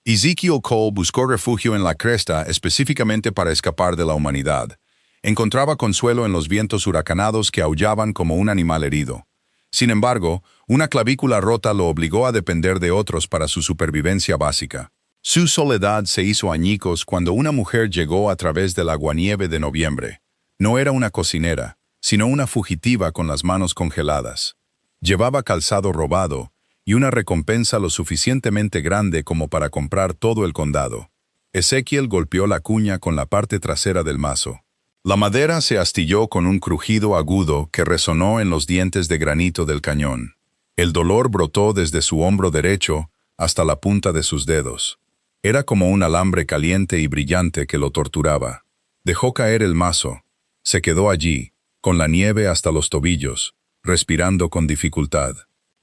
Ezekiel Cole buscó refugio en la cresta específicamente para escapar de la humanidad. Encontraba consuelo en los vientos huracanados que aullaban como un animal herido. Sin embargo, una clavícula rota lo obligó a depender de otros para su supervivencia básica. Su soledad se hizo añicos cuando una mujer llegó a través del aguanieve de noviembre. No era una cocinera, sino una fugitiva con las manos congeladas. Llevaba calzado robado y una recompensa lo suficientemente grande como para comprar todo el condado. Ezekiel golpeó la cuña con la parte trasera del mazo. La madera se astilló con un crujido agudo que resonó en los dientes de granito del cañón. El dolor brotó desde su hombro derecho hasta la punta de sus dedos. Era como un alambre caliente y brillante que lo torturaba. Dejó caer el mazo. Se quedó allí, con la nieve hasta los tobillos, respirando con dificultad.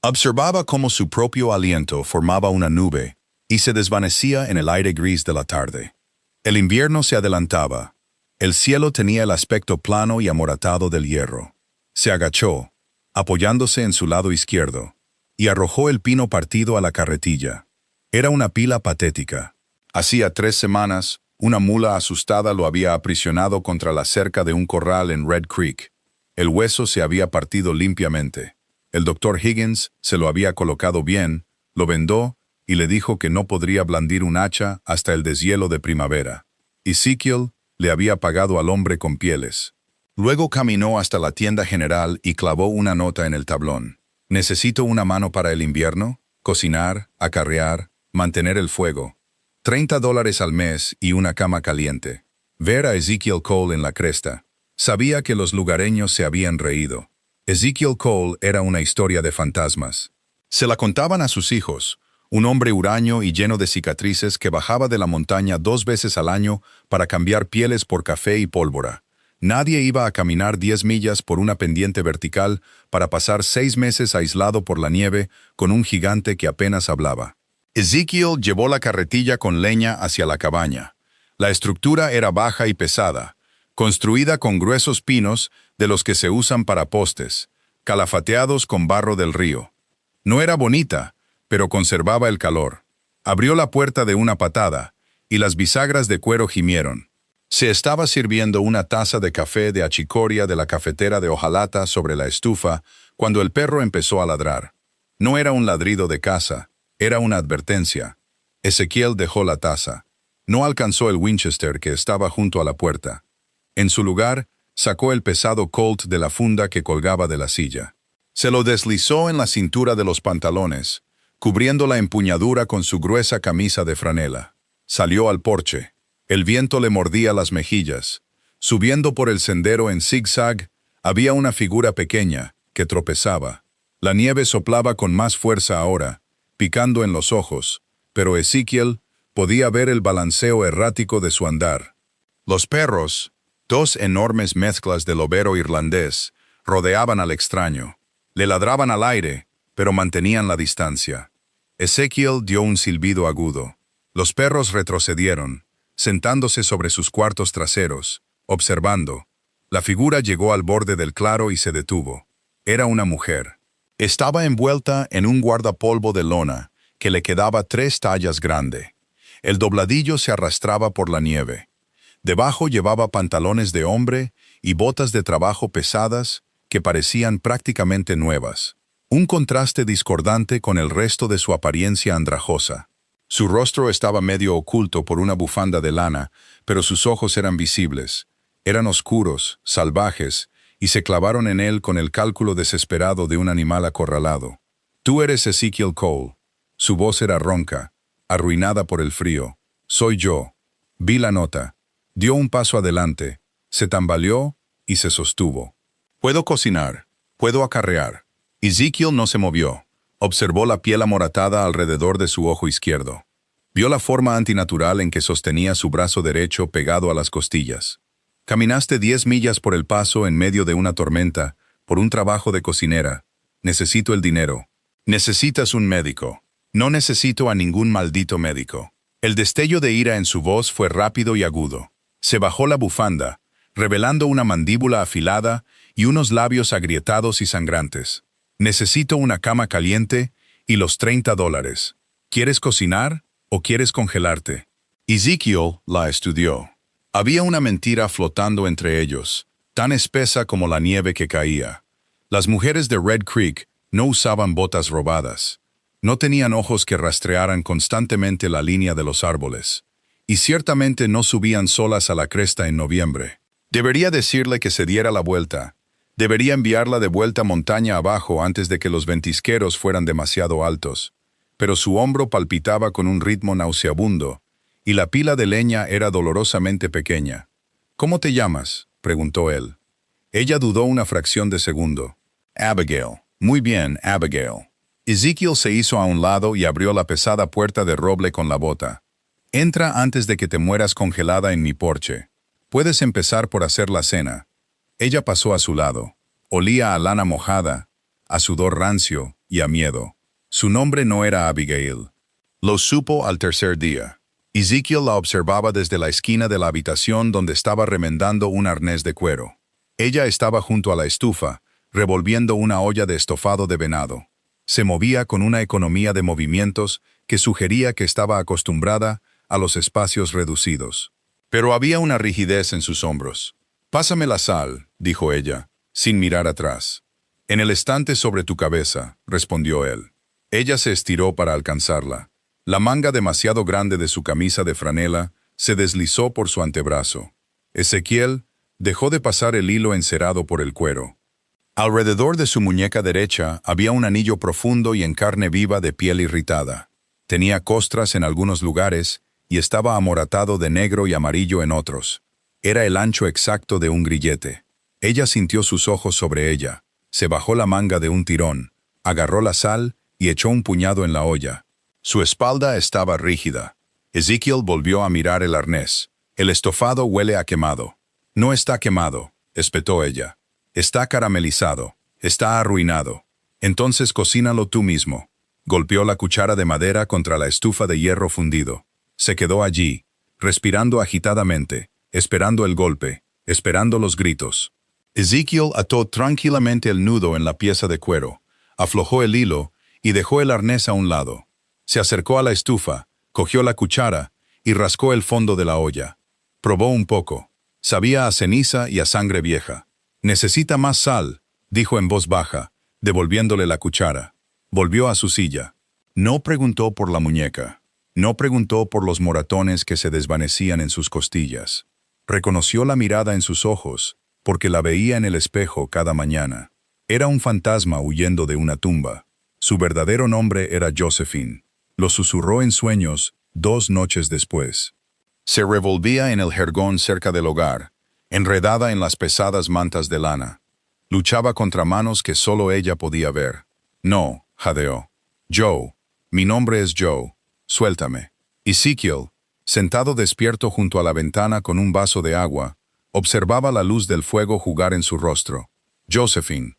Observaba cómo su propio aliento formaba una nube y se desvanecía en el aire gris de la tarde. El invierno se adelantaba. El cielo tenía el aspecto plano y amoratado del hierro. Se agachó, apoyándose en su lado izquierdo, y arrojó el pino partido a la carretilla. Era una pila patética. Hacía 3 semanas, una mula asustada lo había aprisionado contra la cerca de un corral en Red Creek. El hueso se había partido limpiamente. El doctor Higgins se lo había colocado bien, lo vendó y le dijo que no podría blandir un hacha hasta el deshielo de primavera. Ezekiel le había pagado al hombre con pieles. Luego caminó hasta la tienda general y clavó una nota en el tablón. «Necesito una mano para el invierno, cocinar, acarrear, mantener el fuego. $30 al mes y una cama caliente». Ver a Ezekiel Cole en la cresta. Sabía que los lugareños se habían reído. Ezekiel Cole era una historia de fantasmas. Se la contaban a sus hijos, un hombre huraño y lleno de cicatrices que bajaba de la montaña 2 veces al año para cambiar pieles por café y pólvora. Nadie iba a caminar 10 millas por una pendiente vertical para pasar 6 meses aislado por la nieve con un gigante que apenas hablaba. Ezekiel llevó la carretilla con leña hacia la cabaña. La estructura era baja y pesada, construida con gruesos pinos de los que se usan para postes, calafateados con barro del río. No era bonita, pero conservaba el calor. Abrió la puerta de una patada, y las bisagras de cuero gimieron. Se estaba sirviendo una taza de café de achicoria de la cafetera de hojalata sobre la estufa cuando el perro empezó a ladrar. No era un ladrido de caza, era una advertencia. Ezekiel dejó la taza. No alcanzó el Winchester que estaba junto a la puerta. En su lugar, sacó el pesado Colt de la funda que colgaba de la silla. Se lo deslizó en la cintura de los pantalones, cubriendo la empuñadura con su gruesa camisa de franela. Salió al porche. El viento le mordía las mejillas. Subiendo por el sendero en zigzag, había una figura pequeña, que tropezaba. La nieve soplaba con más fuerza ahora, picando en los ojos, pero Ezekiel podía ver el balanceo errático de su andar. Los perros, 2 enormes mezclas de lobero irlandés, rodeaban al extraño. Le ladraban al aire, pero mantenían la distancia. Ezekiel dio un silbido agudo. Los perros retrocedieron, sentándose sobre sus cuartos traseros, observando. La figura llegó al borde del claro y se detuvo. Era una mujer. Estaba envuelta en un guardapolvo de lona que le quedaba 3 tallas grande. El dobladillo se arrastraba por la nieve. Debajo llevaba pantalones de hombre y botas de trabajo pesadas que parecían prácticamente nuevas. Un contraste discordante con el resto de su apariencia andrajosa. Su rostro estaba medio oculto por una bufanda de lana, pero sus ojos eran visibles. Eran oscuros, salvajes, y se clavaron en él con el cálculo desesperado de un animal acorralado. «Tú eres Ezekiel Cole». Su voz era ronca, arruinada por el frío. «Soy yo». Vi la nota. Dio un paso adelante, se tambaleó y se sostuvo. «Puedo cocinar, puedo acarrear». Ezekiel no se movió. Observó la piel amoratada alrededor de su ojo izquierdo. Vio la forma antinatural en que sostenía su brazo derecho pegado a las costillas. «Caminaste 10 millas por el paso en medio de una tormenta, por un trabajo de cocinera. Necesito el dinero». «Necesitas un médico». «No necesito a ningún maldito médico». El destello de ira en su voz fue rápido y agudo. Se bajó la bufanda, revelando una mandíbula afilada y unos labios agrietados y sangrantes. «Necesito una cama caliente y los $30. ¿Quieres cocinar ¿O quieres congelarte? Ezekiel la estudió. Había una mentira flotando entre ellos, tan espesa como la nieve que caía. Las mujeres de Red Creek no usaban botas robadas. No tenían ojos que rastrearan constantemente la línea de los árboles. Y ciertamente no subían solas a la cresta en noviembre. Debería decirle que se diera la vuelta. Debería enviarla de vuelta montaña abajo antes de que los ventisqueros fueran demasiado altos. Pero su hombro palpitaba con un ritmo nauseabundo, y la pila de leña era dolorosamente pequeña. ¿Cómo te llamas?, preguntó él. Ella dudó una fracción de segundo. Abigail. Muy bien, Abigail. Ezekiel se hizo a un lado y abrió la pesada puerta de roble con la bota. Entra antes de que te mueras congelada en mi porche. Puedes empezar por hacer la cena. Ella pasó a su lado. Olía a lana mojada, a sudor rancio y a miedo. Su nombre no era Abigail. Lo supo al tercer día. Ezekiel la observaba desde la esquina de la habitación donde estaba remendando un arnés de cuero. Ella estaba junto a la estufa, revolviendo una olla de estofado de venado. Se movía con una economía de movimientos que sugería que estaba acostumbrada a los espacios reducidos. Pero había una rigidez en sus hombros. «Pásame la sal», dijo ella, sin mirar atrás. «En el estante sobre tu cabeza», respondió él. Ella se estiró para alcanzarla. La manga demasiado grande de su camisa de franela se deslizó por su antebrazo. Ezekiel dejó de pasar el hilo encerado por el cuero. Alrededor de su muñeca derecha había un anillo profundo y en carne viva de piel irritada. Tenía costras en algunos lugares y estaba amoratado de negro y amarillo en otros. Era el ancho exacto de un grillete. Ella sintió sus ojos sobre ella, se bajó la manga de un tirón, agarró la sal y echó un puñado en la olla. Su espalda estaba rígida. Ezekiel volvió a mirar el arnés. «El estofado huele a quemado». «No está quemado», espetó ella. «Está caramelizado. Está arruinado. Entonces cocínalo tú mismo». Golpeó la cuchara de madera contra la estufa de hierro fundido. Se quedó allí, respirando agitadamente, esperando el golpe, esperando los gritos. Ezekiel ató tranquilamente el nudo en la pieza de cuero, aflojó el hilo y dejó el arnés a un lado. Se acercó a la estufa, cogió la cuchara y rascó el fondo de la olla. Probó un poco. Sabía a ceniza y a sangre vieja. «Necesita más sal», dijo en voz baja, devolviéndole la cuchara. Volvió a su silla. No preguntó por la muñeca. No preguntó por los moratones que se desvanecían en sus costillas. Reconoció la mirada en sus ojos, porque la veía en el espejo cada mañana. Era un fantasma huyendo de una tumba. Su verdadero nombre era Josephine. Lo susurró en sueños 2 noches después. Se revolvía en el jergón cerca del hogar, enredada en las pesadas mantas de lana. Luchaba contra manos que solo ella podía ver. «No», jadeó. «Joe, mi nombre es Joe. Suéltame». Ezekiel, sentado despierto junto a la ventana con un vaso de agua, observaba la luz del fuego jugar en su rostro. Josephine.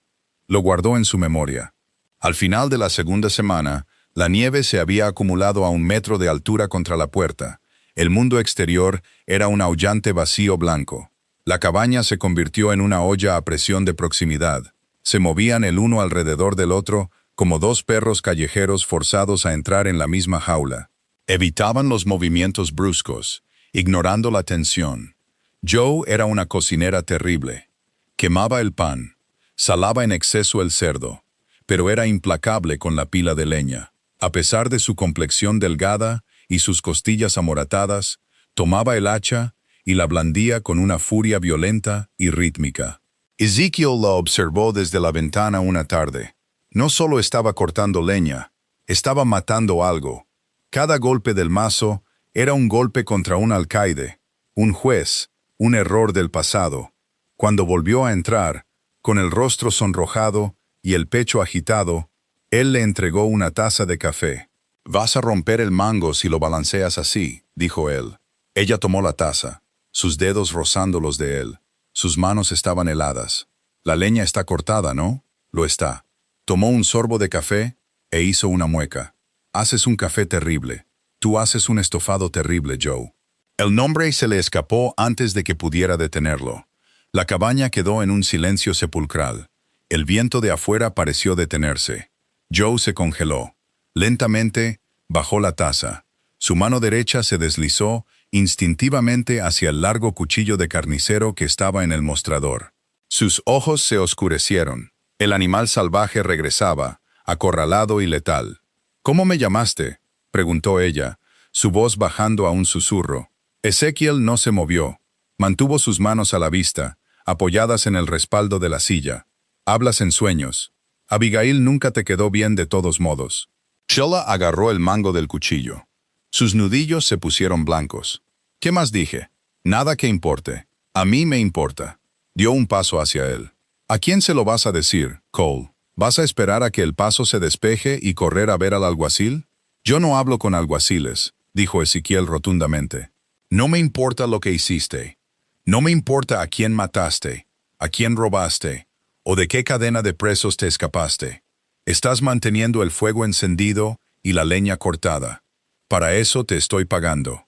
Lo guardó en su memoria. Al final de la segunda semana, la nieve se había acumulado a 1 metro de altura contra la puerta. El mundo exterior era un aullante vacío blanco. La cabaña se convirtió en una olla a presión de proximidad. Se movían el uno alrededor del otro como 2 perros callejeros forzados a entrar en la misma jaula. Evitaban los movimientos bruscos, ignorando la tensión. Joe era una cocinera terrible. Quemaba el pan, salaba en exceso el cerdo, pero era implacable con la pila de leña. A pesar de su complexión delgada y sus costillas amoratadas, tomaba el hacha y la blandía con una furia violenta y rítmica. Ezekiel la observó desde la ventana una tarde. No solo estaba cortando leña, estaba matando algo. Cada golpe del mazo era un golpe contra un alcaide, un juez, un error del pasado. Cuando volvió a entrar, con el rostro sonrojado y el pecho agitado, él le entregó una taza de café. «Vas a romper el mango si lo balanceas así», dijo él. Ella tomó la taza, sus dedos rozando los de él. Sus manos estaban heladas. «La leña está cortada, ¿no?» «Lo está». Tomó un sorbo de café e hizo una mueca. «Haces un café terrible. Tú haces un estofado terrible, Joe». El nombre se le escapó antes de que pudiera detenerlo. La cabaña quedó en un silencio sepulcral. El viento de afuera pareció detenerse. Joe se congeló. Lentamente, bajó la taza. Su mano derecha se deslizó instintivamente hacia el largo cuchillo de carnicero que estaba en el mostrador. Sus ojos se oscurecieron. El animal salvaje regresaba, acorralado y letal. «¿Cómo me llamaste?», preguntó ella, su voz bajando a un susurro. Ezequiel no se movió. Mantuvo sus manos a la vista, apoyadas en el respaldo de la silla. «Hablas en sueños. Abigail nunca te quedó bien de todos modos». Sheila agarró el mango del cuchillo. Sus nudillos se pusieron blancos. «¿Qué más dije?» «Nada que importe. A mí me importa». Dio un paso hacia él. «¿A quién se lo vas a decir, Cole? ¿Vas a esperar a que el paso se despeje y correr a ver al alguacil?» «Yo no hablo con alguaciles», dijo Ezequiel rotundamente. «No me importa lo que hiciste. No me importa a quién mataste, a quién robaste, o de qué cadena de presos te escapaste. Estás manteniendo el fuego encendido y la leña cortada. Para eso te estoy pagando».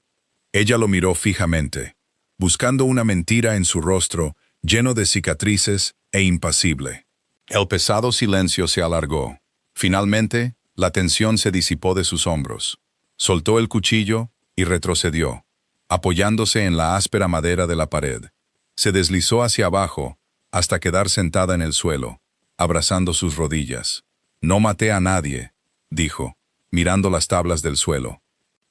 Ella lo miró fijamente, buscando una mentira en su rostro, lleno de cicatrices e impasible. El pesado silencio se alargó. Finalmente, la tensión se disipó de sus hombros. Soltó el cuchillo y retrocedió, apoyándose en la áspera madera de la pared. Se deslizó hacia abajo hasta quedar sentada en el suelo, abrazando sus rodillas. «No maté a nadie», dijo, mirando las tablas del suelo.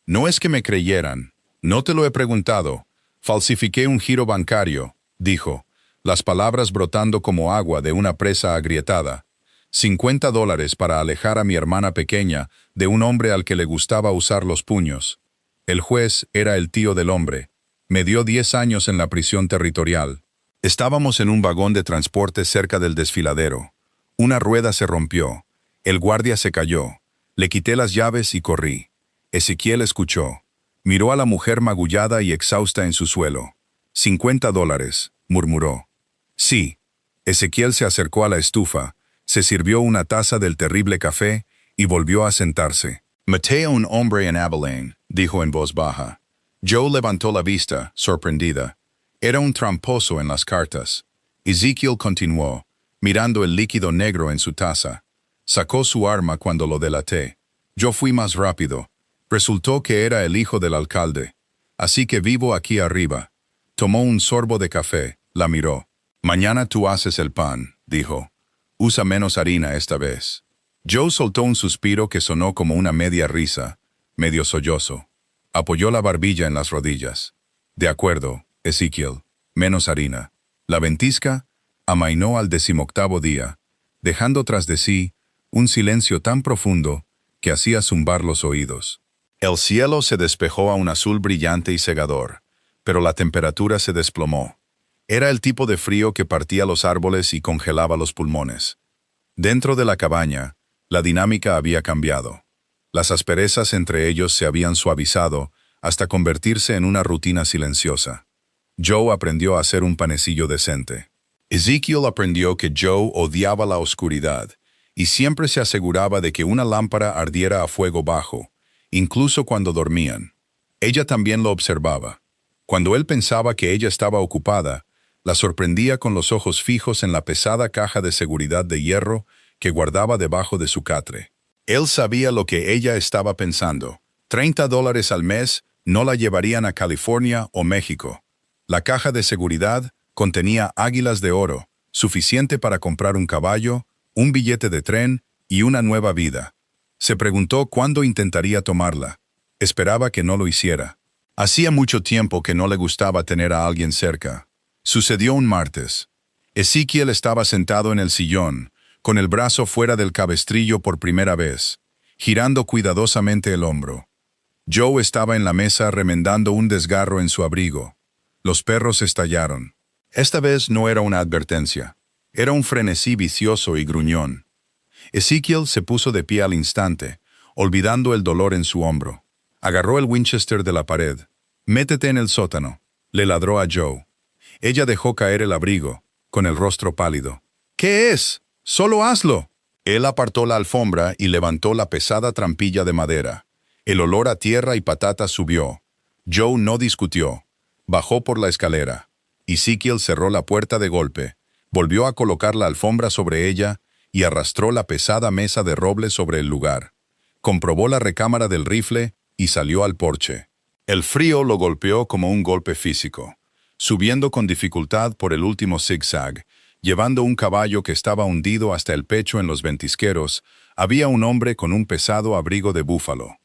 «No es que me creyeran. No te lo he preguntado. Falsifiqué un giro bancario», dijo, las palabras brotando como agua de una presa agrietada. $50 para alejar a mi hermana pequeña de un hombre al que le gustaba usar los puños. El juez era el tío del hombre. Me dio 10 años en la prisión territorial. Estábamos en un vagón de transporte cerca del desfiladero. Una rueda se rompió. El guardia se cayó. Le quité las llaves y corrí. Ezequiel escuchó. Miró a la mujer magullada y exhausta en su suelo. $50, murmuró. «Sí». Ezequiel se acercó a la estufa, se sirvió una taza del terrible café y volvió a sentarse. «Maté a un hombre en Abilene», dijo en voz baja. Joe levantó la vista, sorprendida. Era un tramposo en las cartas. Ezequiel continuó, mirando el líquido negro en su taza. Sacó su arma cuando lo delaté. Yo fui más rápido. Resultó que era el hijo del alcalde. Así que vivo aquí arriba. Tomó un sorbo de café, la miró. «Mañana tú haces el pan», dijo. «Usa menos harina esta vez». Joe soltó un suspiro que sonó como una media risa, medio sollozo. Apoyó la barbilla en las rodillas. «De acuerdo, Ezequiel, menos harina». La ventisca amainó al 18º día, dejando tras de sí un silencio tan profundo que hacía zumbar los oídos. El cielo se despejó a un azul brillante y cegador, pero la temperatura se desplomó. Era el tipo de frío que partía los árboles y congelaba los pulmones. Dentro de la cabaña, la dinámica había cambiado. Las asperezas entre ellos se habían suavizado hasta convertirse en una rutina silenciosa. Joe aprendió a hacer un panecillo decente. Ezequiel aprendió que Joe odiaba la oscuridad y siempre se aseguraba de que una lámpara ardiera a fuego bajo, incluso cuando dormían. Ella también lo observaba. Cuando él pensaba que ella estaba ocupada, la sorprendía con los ojos fijos en la pesada caja de seguridad de hierro que guardaba debajo de su catre. Él sabía lo que ella estaba pensando. $30 al mes no la llevarían a California o México. La caja de seguridad contenía águilas de oro, suficiente para comprar un caballo, un billete de tren y una nueva vida. Se preguntó cuándo intentaría tomarla. Esperaba que no lo hiciera. Hacía mucho tiempo que no le gustaba tener a alguien cerca. Sucedió un martes. Ezequiel estaba sentado en el sillón, con el brazo fuera del cabestrillo por primera vez, girando cuidadosamente el hombro. Joe estaba en la mesa remendando un desgarro en su abrigo. Los perros estallaron. Esta vez no era una advertencia. Era un frenesí vicioso y gruñón. Ezequiel se puso de pie al instante, olvidando el dolor en su hombro. Agarró el Winchester de la pared. «Métete en el sótano», le ladró a Joe. Ella dejó caer el abrigo, con el rostro pálido. «¿Qué es? ¡Solo hazlo!». Él apartó la alfombra y levantó la pesada trampilla de madera. El olor a tierra y patatas subió. Joe no discutió. Bajó por la escalera. Ezequiel cerró la puerta de golpe, volvió a colocar la alfombra sobre ella y arrastró la pesada mesa de roble sobre el lugar. Comprobó la recámara del rifle y salió al porche. El frío lo golpeó como un golpe físico, subiendo con dificultad por el último zigzag, llevando un caballo que estaba hundido hasta el pecho en los ventisqueros. Había un hombre con un pesado abrigo de búfalo.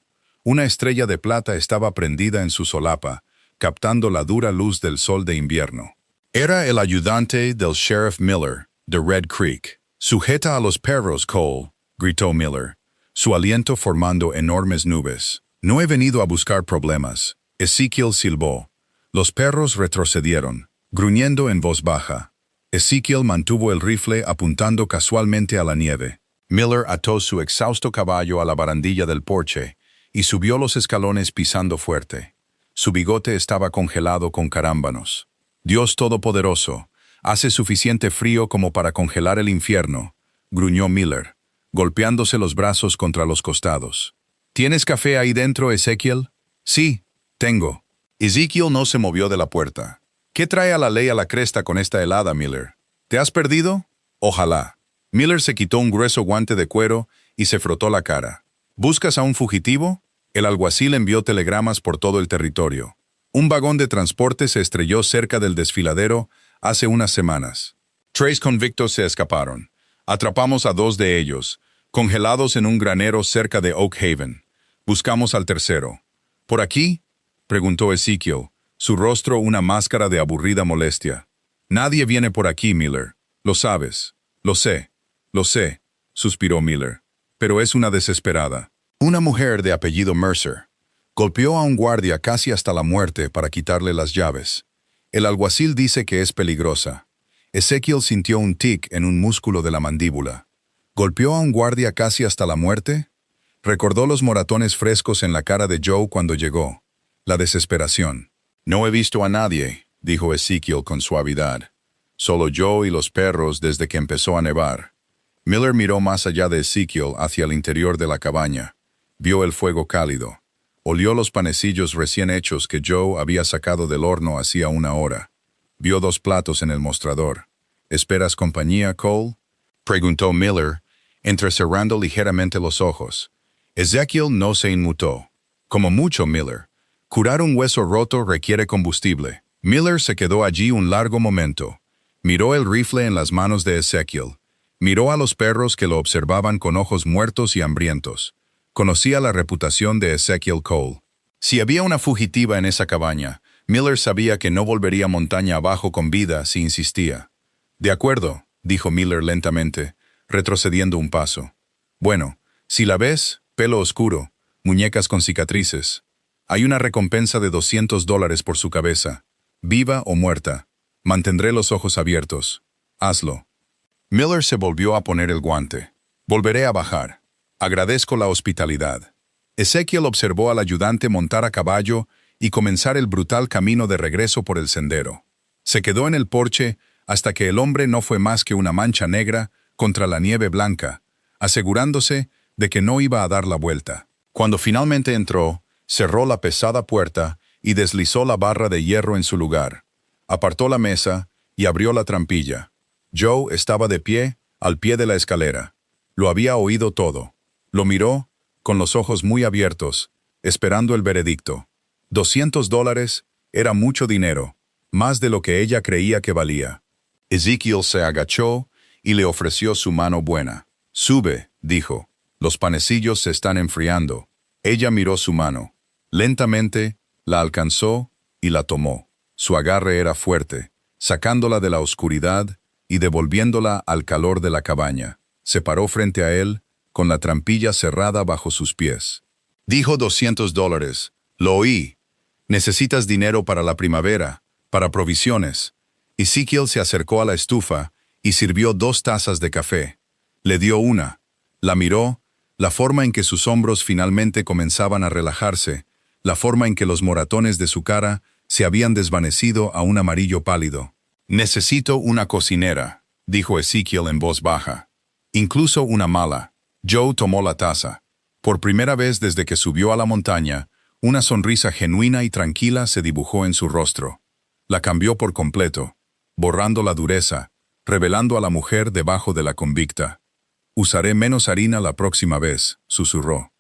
Una estrella de plata estaba prendida en su solapa, captando la dura luz del sol de invierno. Era el ayudante del sheriff Miller, de Red Creek. «Sujeta a los perros, Cole», gritó Miller, su aliento formando enormes nubes. «No he venido a buscar problemas». Ezekiel silbó. Los perros retrocedieron, gruñendo en voz baja. Ezekiel mantuvo el rifle apuntando casualmente a la nieve. Miller ató su exhausto caballo a la barandilla del porche y subió los escalones pisando fuerte. Su bigote estaba congelado con carámbanos. «Dios Todopoderoso, hace suficiente frío como para congelar el infierno», gruñó Miller, golpeándose los brazos contra los costados. «¿Tienes café ahí dentro, Ezekiel?» «Sí, tengo». Ezekiel no se movió de la puerta. «¿Qué trae a la ley a la cresta con esta helada, Miller? ¿Te has perdido?» «Ojalá». Miller se quitó un grueso guante de cuero y se frotó la cara. «¿Buscas a un fugitivo?» El alguacil envió telegramas por todo el territorio. Un vagón de transporte se estrelló cerca del desfiladero hace unas semanas. 3 convictos se escaparon. Atrapamos a 2 de ellos, congelados en un granero cerca de Oak Haven. Buscamos al tercero. «¿Por aquí?», preguntó Ezekiel, su rostro una máscara de aburrida molestia. «Nadie viene por aquí, Miller. Lo sabes». «Lo sé», suspiró Miller. «Pero es una desesperada». Una mujer de apellido Mercer golpeó a un guardia casi hasta la muerte para quitarle las llaves. El alguacil dice que es peligrosa. Ezekiel sintió un tic en un músculo de la mandíbula. ¿Golpeó a un guardia casi hasta la muerte? Recordó los moratones frescos en la cara de Joe cuando llegó. La desesperación. «No he visto a nadie», dijo Ezekiel con suavidad. «Solo yo y los perros desde que empezó a nevar». Miller miró más allá de Ezekiel hacia el interior de la cabaña. Vio el fuego cálido. Olió los panecillos recién hechos que Joe había sacado del horno hacía una hora. Vio 2 platos en el mostrador. «¿Esperas compañía, Cole?», preguntó Miller, entrecerrando ligeramente los ojos. Ezekiel no se inmutó. «Como mucho, Miller. Curar un hueso roto requiere combustible». Miller se quedó allí un largo momento. Miró el rifle en las manos de Ezekiel. Miró a los perros que lo observaban con ojos muertos y hambrientos. Conocía la reputación de Ezekiel Cole. Si había una fugitiva en esa cabaña, Miller sabía que no volvería montaña abajo con vida si insistía. «De acuerdo», dijo Miller lentamente, retrocediendo un paso. «Bueno, si la ves, pelo oscuro, muñecas con cicatrices. Hay una recompensa de $200 por su cabeza, viva o muerta. Mantendré los ojos abiertos. Hazlo». Miller se volvió a poner el guante. «Volveré a bajar. Agradezco la hospitalidad». Ezekiel observó al ayudante montar a caballo y comenzar el brutal camino de regreso por el sendero. Se quedó en el porche hasta que el hombre no fue más que una mancha negra contra la nieve blanca, asegurándose de que no iba a dar la vuelta. Cuando finalmente entró, cerró la pesada puerta y deslizó la barra de hierro en su lugar. Apartó la mesa y abrió la trampilla. Joe estaba de pie, al pie de la escalera. Lo había oído todo. Lo miró, con los ojos muy abiertos, esperando el veredicto. $200 era mucho dinero, más de lo que ella creía que valía. Ezekiel se agachó y le ofreció su mano buena. «Sube», dijo. «Los panecillos se están enfriando». Ella miró su mano. Lentamente, la alcanzó y la tomó. Su agarre era fuerte, sacándola de la oscuridad y devolviéndola al calor de la cabaña. Se paró frente a él, con la trampilla cerrada bajo sus pies. Dijo $200. «Lo oí. Necesitas dinero para la primavera, para provisiones». Ezekiel se acercó a la estufa y sirvió 2 tazas de café. Le dio una. La miró, la forma en que sus hombros finalmente comenzaban a relajarse, la forma en que los moratones de su cara se habían desvanecido a un amarillo pálido. «Necesito una cocinera», dijo Ezekiel en voz baja. «Incluso una mala». Joe tomó la taza. Por primera vez desde que subió a la montaña, una sonrisa genuina y tranquila se dibujó en su rostro. La cambió por completo, borrando la dureza, revelando a la mujer debajo de la convicta. «Usaré menos harina la próxima vez», susurró.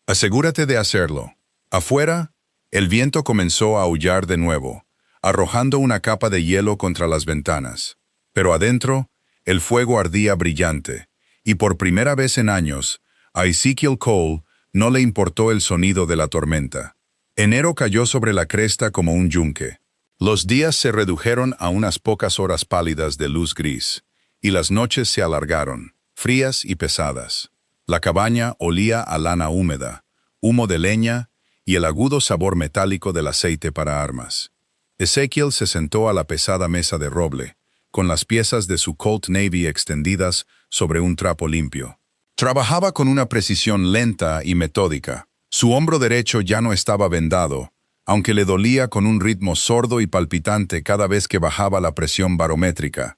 «Asegúrate de hacerlo». Afuera, el viento comenzó a aullar de nuevo, arrojando una capa de hielo contra las ventanas. Pero adentro, el fuego ardía brillante, y por primera vez en años, a Ezekiel Cole no le importó el sonido de la tormenta. Enero cayó sobre la cresta como un yunque. Los días se redujeron a unas pocas horas pálidas de luz gris, y las noches se alargaron, frías y pesadas. La cabaña olía a lana húmeda, humo de leña y el agudo sabor metálico del aceite para armas. Ezekiel se sentó a la pesada mesa de roble, con las piezas de su Colt Navy extendidas sobre un trapo limpio. Trabajaba con una precisión lenta y metódica. Su hombro derecho ya no estaba vendado, aunque le dolía con un ritmo sordo y palpitante cada vez que bajaba la presión barométrica.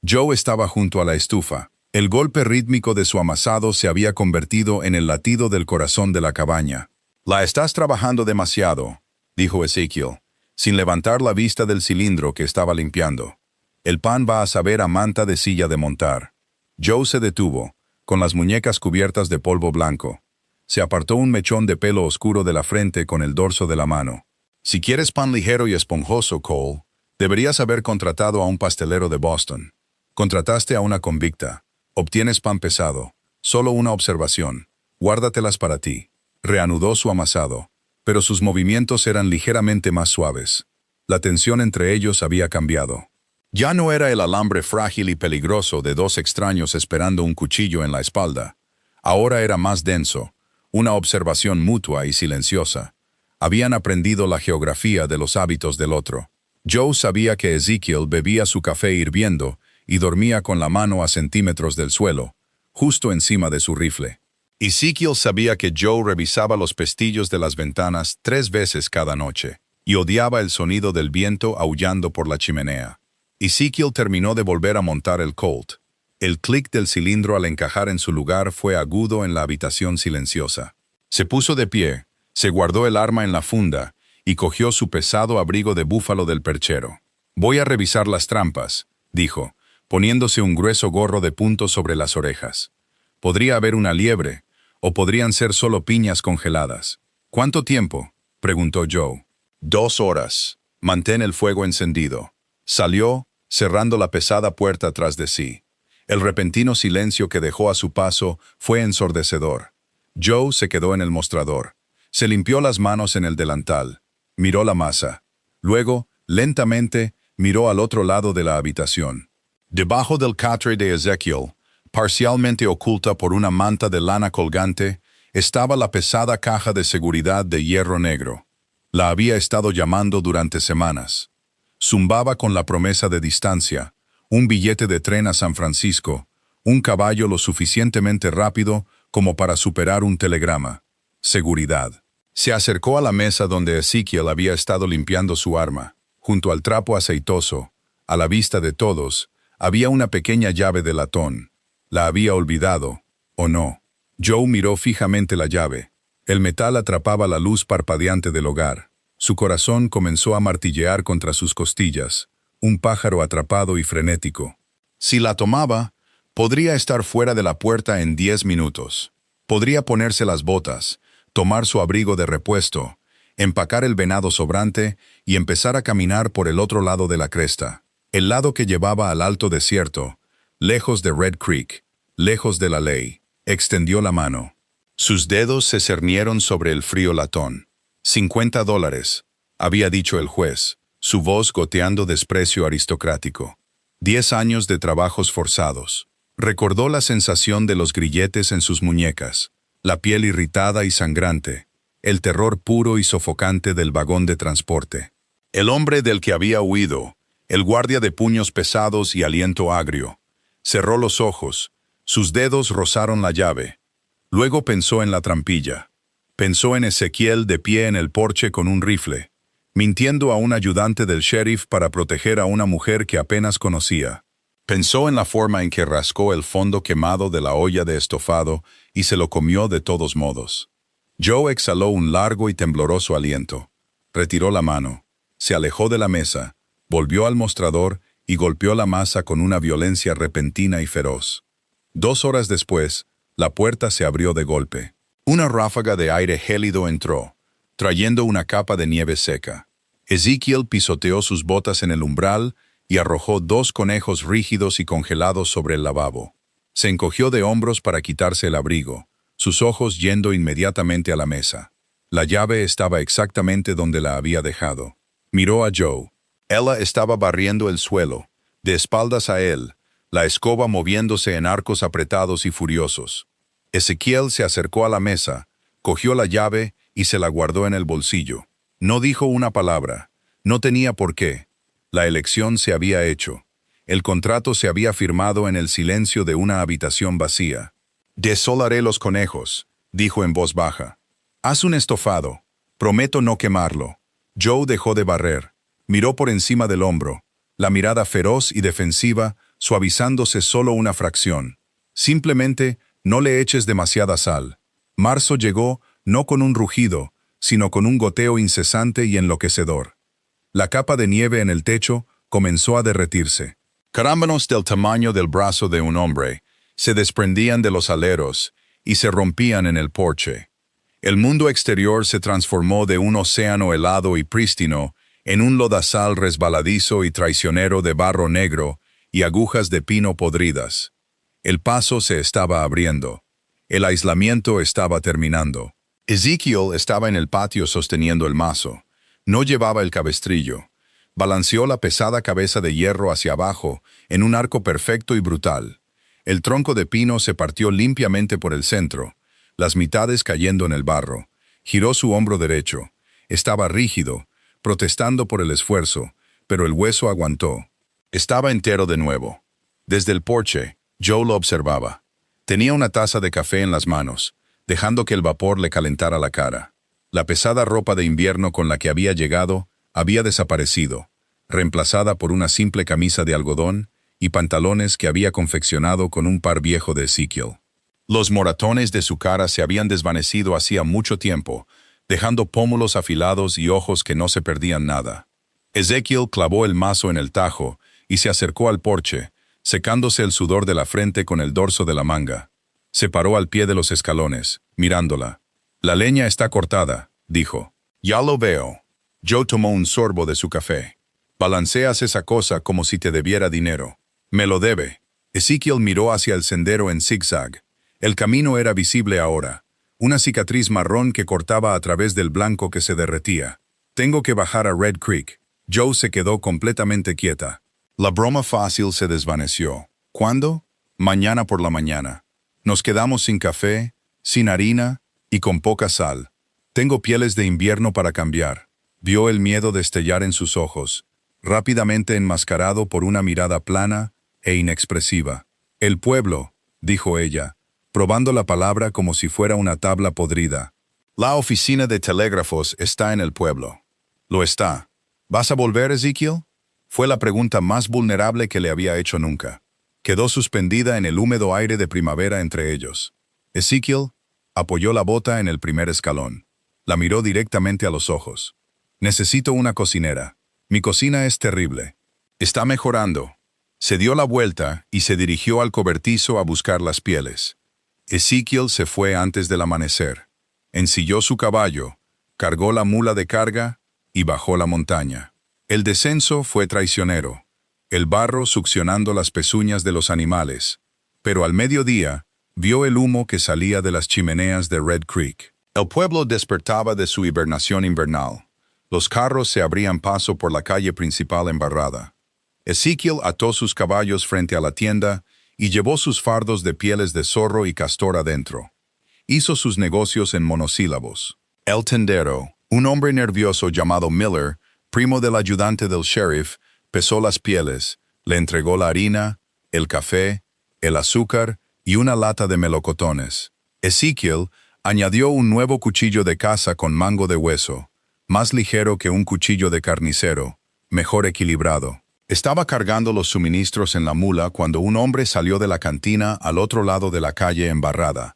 Joe estaba junto a la estufa. El golpe rítmico de su amasado se había convertido en el latido del corazón de la cabaña. «La estás trabajando demasiado», dijo Ezekiel, sin levantar la vista del cilindro que estaba limpiando. «El pan va a saber a manta de silla de montar». Joe se detuvo, con las muñecas cubiertas de polvo blanco. Se apartó un mechón de pelo oscuro de la frente con el dorso de la mano. «Si quieres pan ligero y esponjoso, Cole, deberías haber contratado a un pastelero de Boston. Contrataste a una convicta. Obtienes pan pesado. Solo una observación. Guárdatelas para ti». Reanudó su amasado, pero sus movimientos eran ligeramente más suaves. La tensión entre ellos había cambiado. Ya no era el alambre frágil y peligroso de dos extraños esperando un cuchillo en la espalda. Ahora era más denso, una observación mutua y silenciosa. Habían aprendido la geografía de los hábitos del otro. Joe sabía que Ezekiel bebía su café hirviendo y dormía con la mano a centímetros del suelo, justo encima de su rifle. Ezekiel sabía que Joe revisaba los pestillos de las ventanas 3 veces cada noche, y odiaba el sonido del viento aullando por la chimenea. Ezekiel terminó de volver a montar el Colt. El clic del cilindro al encajar en su lugar fue agudo en la habitación silenciosa. Se puso de pie, se guardó el arma en la funda y cogió su pesado abrigo de búfalo del perchero. «Voy a revisar las trampas», dijo, poniéndose un grueso gorro de puntos sobre las orejas. «Podría haber una liebre, o podrían ser solo piñas congeladas». «¿Cuánto tiempo?», preguntó Joe. «2 horas. Mantén el fuego encendido». Salió, cerrando la pesada puerta tras de sí. El repentino silencio que dejó a su paso fue ensordecedor. Joe se quedó en el mostrador. Se limpió las manos en el delantal. Miró la masa. Luego, lentamente, miró al otro lado de la habitación. Debajo del catre de Ezekiel, parcialmente oculta por una manta de lana colgante, estaba la pesada caja de seguridad de hierro negro. La había estado llamando durante semanas. Zumbaba con la promesa de distancia, un billete de tren a San Francisco, un caballo lo suficientemente rápido como para superar un telegrama. Seguridad. Se acercó a la mesa donde Ezekiel había estado limpiando su arma. Junto al trapo aceitoso, a la vista de todos, había una pequeña llave de latón. ¿La había olvidado, o no? Joe miró fijamente la llave. El metal atrapaba la luz parpadeante del hogar. Su corazón comenzó a martillear contra sus costillas, un pájaro atrapado y frenético. Si la tomaba, podría estar fuera de la puerta en 10 minutos. Podría ponerse las botas, tomar su abrigo de repuesto, empacar el venado sobrante y empezar a caminar por el otro lado de la cresta, el lado que llevaba al alto desierto, lejos de Red Creek, lejos de la ley. Extendió la mano. Sus dedos se cernieron sobre el frío latón. $50, había dicho el juez, su voz goteando desprecio aristocrático. 10 años de trabajos forzados. Recordó la sensación de los grilletes en sus muñecas, la piel irritada y sangrante, el terror puro y sofocante del vagón de transporte. El hombre del que había huido, el guardia de puños pesados y aliento agrio, cerró los ojos, sus dedos rozaron la llave. Luego pensó en la trampilla. Pensó en Ezekiel de pie en el porche con un rifle, mintiendo a un ayudante del sheriff para proteger a una mujer que apenas conocía. Pensó en la forma en que rascó el fondo quemado de la olla de estofado y se lo comió de todos modos. Joe exhaló un largo y tembloroso aliento. Retiró la mano, se alejó de la mesa, volvió al mostrador y golpeó la masa con una violencia repentina y feroz. 2 horas después, la puerta se abrió de golpe. Una ráfaga de aire gélido entró, trayendo una capa de nieve seca. Ezequiel pisoteó sus botas en el umbral y arrojó 2 conejos rígidos y congelados sobre el lavabo. Se encogió de hombros para quitarse el abrigo, sus ojos yendo inmediatamente a la mesa. La llave estaba exactamente donde la había dejado. Miró a Joe. Ella estaba barriendo el suelo, de espaldas a él, la escoba moviéndose en arcos apretados y furiosos. Ezequiel se acercó a la mesa, cogió la llave y se la guardó en el bolsillo. No dijo una palabra. No tenía por qué. La elección se había hecho. El contrato se había firmado en el silencio de una habitación vacía. «Desolaré los conejos», dijo en voz baja. «Haz un estofado. Prometo no quemarlo». Joe dejó de barrer. Miró por encima del hombro, la mirada feroz y defensiva, suavizándose solo una fracción. «Simplemente no le eches demasiada sal». Marzo llegó no con un rugido, sino con un goteo incesante y enloquecedor. La capa de nieve en el techo comenzó a derretirse. Carámbanos del tamaño del brazo de un hombre se desprendían de los aleros y se rompían en el porche. El mundo exterior se transformó de un océano helado y prístino en un lodazal resbaladizo y traicionero de barro negro y agujas de pino podridas. El paso se estaba abriendo. El aislamiento estaba terminando. Ezequiel estaba en el patio sosteniendo el mazo. No llevaba el cabestrillo. Balanceó la pesada cabeza de hierro hacia abajo, en un arco perfecto y brutal. El tronco de pino se partió limpiamente por el centro, las mitades cayendo en el barro. Giró su hombro derecho. Estaba rígido, protestando por el esfuerzo, pero el hueso aguantó. Estaba entero de nuevo. Desde el porche, Joe lo observaba. Tenía una taza de café en las manos, dejando que el vapor le calentara la cara. La pesada ropa de invierno con la que había llegado había desaparecido, reemplazada por una simple camisa de algodón y pantalones que había confeccionado con un par viejo de Ezequiel. Los moratones de su cara se habían desvanecido hacía mucho tiempo, dejando pómulos afilados y ojos que no se perdían nada. Ezequiel clavó el mazo en el tajo y se acercó al porche, secándose el sudor de la frente con el dorso de la manga. Se paró al pie de los escalones, mirándola. «La leña está cortada», dijo. «Ya lo veo». Joe tomó un sorbo de su café. «Balanceas esa cosa como si te debiera dinero». «Me lo debe». Ezequiel miró hacia el sendero en zigzag. El camino era visible ahora, una cicatriz marrón que cortaba a través del blanco que se derretía. «Tengo que bajar a Red Creek». Joe se quedó completamente quieta. La broma fácil se desvaneció. ¿Cuándo? Mañana por la mañana. Nos quedamos sin café, sin harina y con poca sal. Tengo pieles de invierno para cambiar. Vio el miedo destellar en sus ojos, rápidamente enmascarado por una mirada plana e inexpresiva. «El pueblo», dijo ella, probando la palabra como si fuera una tabla podrida. «La oficina de telégrafos está en el pueblo». «Lo está. ¿Vas a volver, Ezequiel?» Fue la pregunta más vulnerable que le había hecho nunca. Quedó suspendida en el húmedo aire de primavera entre ellos. Ezequiel apoyó la bota en el primer escalón. La miró directamente a los ojos. «Necesito una cocinera. Mi cocina es terrible». «Está mejorando». Se dio la vuelta y se dirigió al cobertizo a buscar las pieles. Ezequiel se fue antes del amanecer. Ensilló su caballo, cargó la mula de carga y bajó la montaña. El descenso fue traicionero, el barro succionando las pezuñas de los animales, pero al mediodía vio el humo que salía de las chimeneas de Red Creek. El pueblo despertaba de su hibernación invernal. Los carros se abrían paso por la calle principal embarrada. Ezequiel ató sus caballos frente a la tienda y llevó sus fardos de pieles de zorro y castor adentro. Hizo sus negocios en monosílabos. El tendero, un hombre nervioso llamado Miller, primo del ayudante del sheriff, pesó las pieles, le entregó la harina, el café, el azúcar y una lata de melocotones. Ezequiel añadió un nuevo cuchillo de caza con mango de hueso, más ligero que un cuchillo de carnicero, mejor equilibrado. Estaba cargando los suministros en la mula cuando un hombre salió de la cantina al otro lado de la calle embarrada.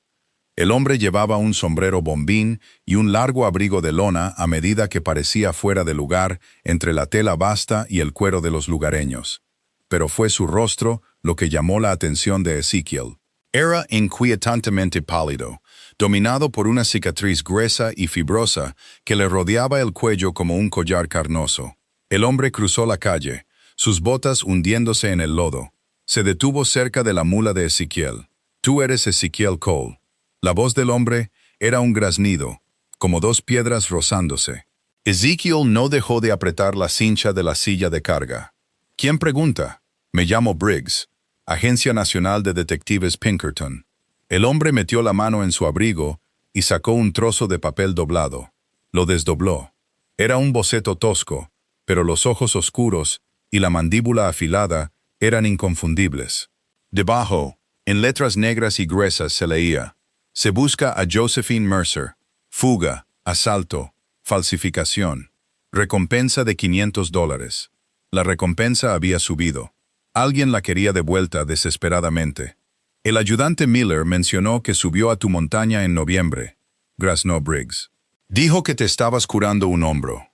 El hombre llevaba un sombrero bombín y un largo abrigo de lona a medida que parecía fuera de lugar entre la tela basta y el cuero de los lugareños. Pero fue su rostro lo que llamó la atención de Ezequiel. Era inquietantemente pálido, dominado por una cicatriz gruesa y fibrosa que le rodeaba el cuello como un collar carnoso. El hombre cruzó la calle, sus botas hundiéndose en el lodo. Se detuvo cerca de la mula de Ezequiel. «Tú eres Ezequiel Cole». La voz del hombre era un graznido, como dos piedras rozándose. Ezequiel no dejó de apretar la cincha de la silla de carga. «¿Quién pregunta?» «Me llamo Briggs, Agencia Nacional de Detectives Pinkerton». El hombre metió la mano en su abrigo y sacó un trozo de papel doblado. Lo desdobló. Era un boceto tosco, pero los ojos oscuros y la mandíbula afilada eran inconfundibles. Debajo, en letras negras y gruesas se leía: «Se busca a Josephine Mercer. Fuga, asalto, falsificación. Recompensa de $500. La recompensa había subido. Alguien la quería de vuelta desesperadamente. El ayudante Miller mencionó que subió a tu montaña en noviembre», graznó Briggs. «Dijo que te estabas curando un hombro.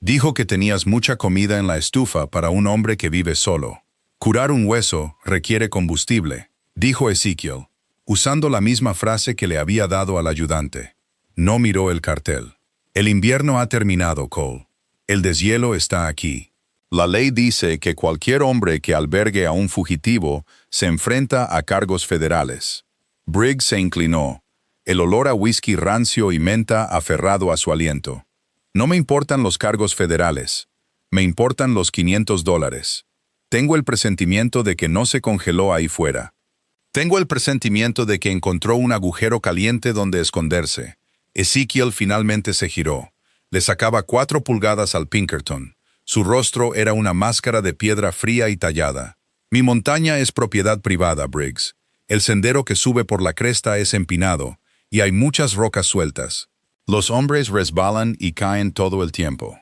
Dijo que tenías mucha comida en la estufa para un hombre que vive solo. Curar un hueso requiere combustible», dijo Ezequiel, usando la misma frase que le había dado al ayudante. No miró el cartel. «El invierno ha terminado, Cole. El deshielo está aquí. La ley dice que cualquier hombre que albergue a un fugitivo se enfrenta a cargos federales». Briggs se inclinó, el olor a whisky rancio y menta aferrado a su aliento. «No me importan los cargos federales. Me importan los $500. Tengo el presentimiento de que no se congeló ahí fuera. Tengo el presentimiento de que encontró un agujero caliente donde esconderse». Ezequiel finalmente se giró. Le sacaba 4 pulgadas al Pinkerton. Su rostro era una máscara de piedra fría y tallada. «Mi montaña es propiedad privada, Briggs. El sendero que sube por la cresta es empinado, y hay muchas rocas sueltas. Los hombres resbalan y caen todo el tiempo».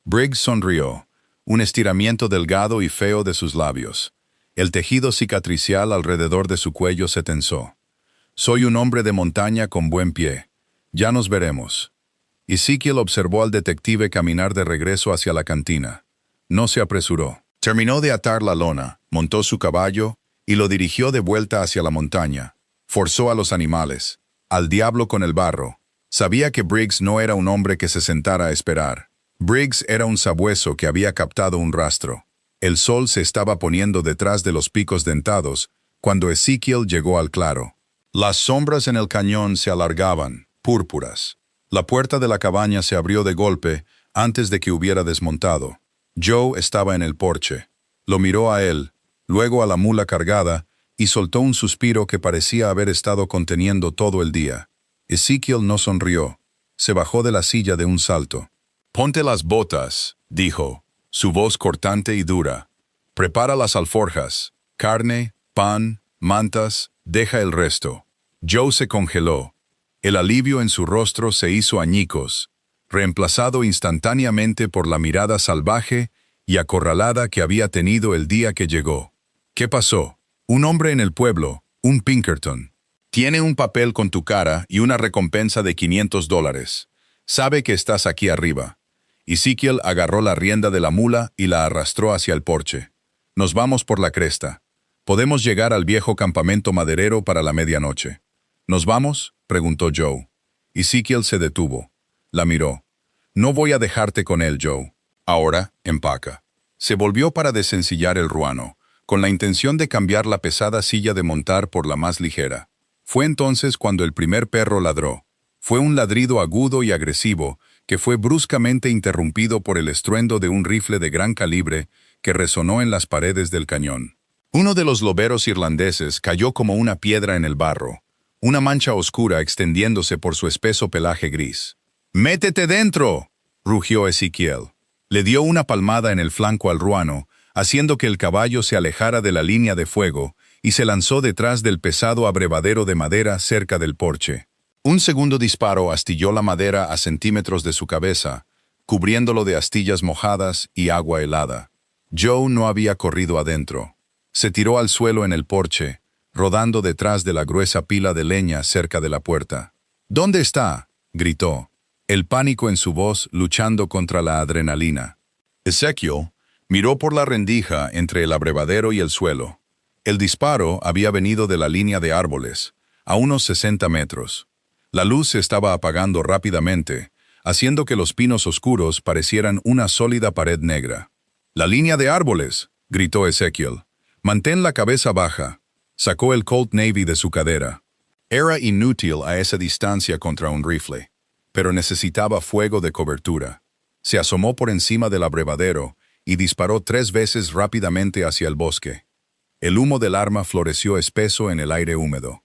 Briggs sonrió, un estiramiento delgado y feo de sus labios. El tejido cicatricial alrededor de su cuello se tensó. «Soy un hombre de montaña con buen pie. Ya nos veremos». Ezequiel observó al detective caminar de regreso hacia la cantina. No se apresuró. Terminó de atar la lona, montó su caballo y lo dirigió de vuelta hacia la montaña. Forzó a los animales. Al diablo con el barro. Sabía que Briggs no era un hombre que se sentara a esperar. Briggs era un sabueso que había captado un rastro. El sol se estaba poniendo detrás de los picos dentados cuando Ezequiel llegó al claro. Las sombras en el cañón se alargaban, púrpuras. La puerta de la cabaña se abrió de golpe antes de que hubiera desmontado. Joe estaba en el porche. Lo miró a él, luego a la mula cargada, y soltó un suspiro que parecía haber estado conteniendo todo el día. Ezequiel no sonrió. Se bajó de la silla de un salto. «Ponte las botas», dijo, su voz cortante y dura. «Prepara las alforjas. Carne, pan, mantas, deja el resto». Joe se congeló. El alivio en su rostro se hizo añicos, reemplazado instantáneamente por la mirada salvaje y acorralada que había tenido el día que llegó. «¿Qué pasó?» «Un hombre en el pueblo, un Pinkerton. Tiene un papel con tu cara y una recompensa de $500. Sabe que estás aquí arriba». Ezequiel agarró la rienda de la mula y la arrastró hacia el porche. «Nos vamos por la cresta. Podemos llegar al viejo campamento maderero para la medianoche». «¿Nos vamos?», preguntó Joe. Ezequiel se detuvo. La miró. «No voy a dejarte con él, Joe. Ahora, empaca». Se volvió para desencillar el ruano, con la intención de cambiar la pesada silla de montar por la más ligera. Fue entonces cuando el primer perro ladró. Fue un ladrido agudo y agresivo que fue bruscamente interrumpido por el estruendo de un rifle de gran calibre que resonó en las paredes del cañón. Uno de los loberos irlandeses cayó como una piedra en el barro, una mancha oscura extendiéndose por su espeso pelaje gris. «¡Métete dentro!», rugió Ezequiel. Le dio una palmada en el flanco al ruano, haciendo que el caballo se alejara de la línea de fuego, y se lanzó detrás del pesado abrevadero de madera cerca del porche. Un segundo disparo astilló la madera a centímetros de su cabeza, cubriéndolo de astillas mojadas y agua helada. Joe no había corrido adentro. Se tiró al suelo en el porche, rodando detrás de la gruesa pila de leña cerca de la puerta. «¿Dónde está?», gritó, el pánico en su voz luchando contra la adrenalina. Ezequiel miró por la rendija entre el abrevadero y el suelo. El disparo había venido de la línea de árboles, a unos 60 metros. La luz se estaba apagando rápidamente, haciendo que los pinos oscuros parecieran una sólida pared negra. «¡La línea de árboles!», gritó Ezekiel. «Mantén la cabeza baja». Sacó el Colt Navy de su cadera. Era inútil a esa distancia contra un rifle, pero necesitaba fuego de cobertura. Se asomó por encima del abrevadero y disparó 3 veces rápidamente hacia el bosque. El humo del arma floreció espeso en el aire húmedo.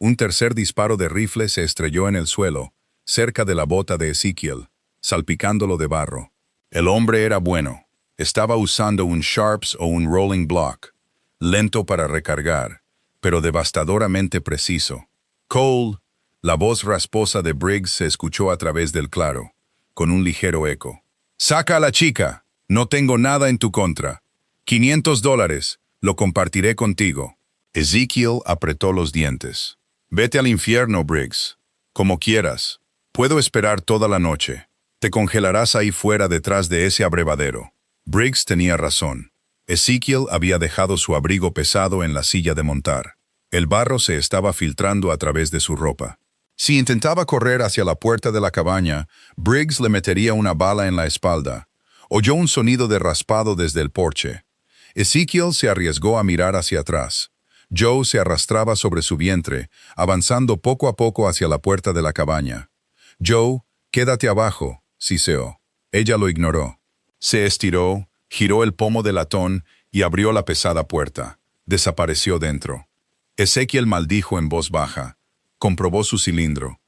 Un tercer disparo de rifle se estrelló en el suelo, cerca de la bota de Ezekiel, salpicándolo de barro. El hombre era bueno. Estaba usando un Sharps o un Rolling Block, lento para recargar, pero devastadoramente preciso. «Cole», la voz rasposa de Briggs se escuchó a través del claro, con un ligero eco. «Saca a la chica. No tengo nada en tu contra. $500. Lo compartiré contigo». Ezekiel apretó los dientes. «Vete al infierno, Briggs. Como quieras. Puedo esperar toda la noche. Te congelarás ahí fuera detrás de ese abrevadero». Briggs tenía razón. Ezekiel había dejado su abrigo pesado en la silla de montar. El barro se estaba filtrando a través de su ropa. Si intentaba correr hacia la puerta de la cabaña, Briggs le metería una bala en la espalda. Oyó un sonido de raspado desde el porche. Ezekiel se arriesgó a mirar hacia atrás. Joe se arrastraba sobre su vientre, avanzando poco a poco hacia la puerta de la cabaña. «Joe, quédate abajo», siseó. Ella lo ignoró. Se estiró, giró el pomo de latón y abrió la pesada puerta. Desapareció dentro. Ezekiel maldijo en voz baja. Comprobó su cilindro.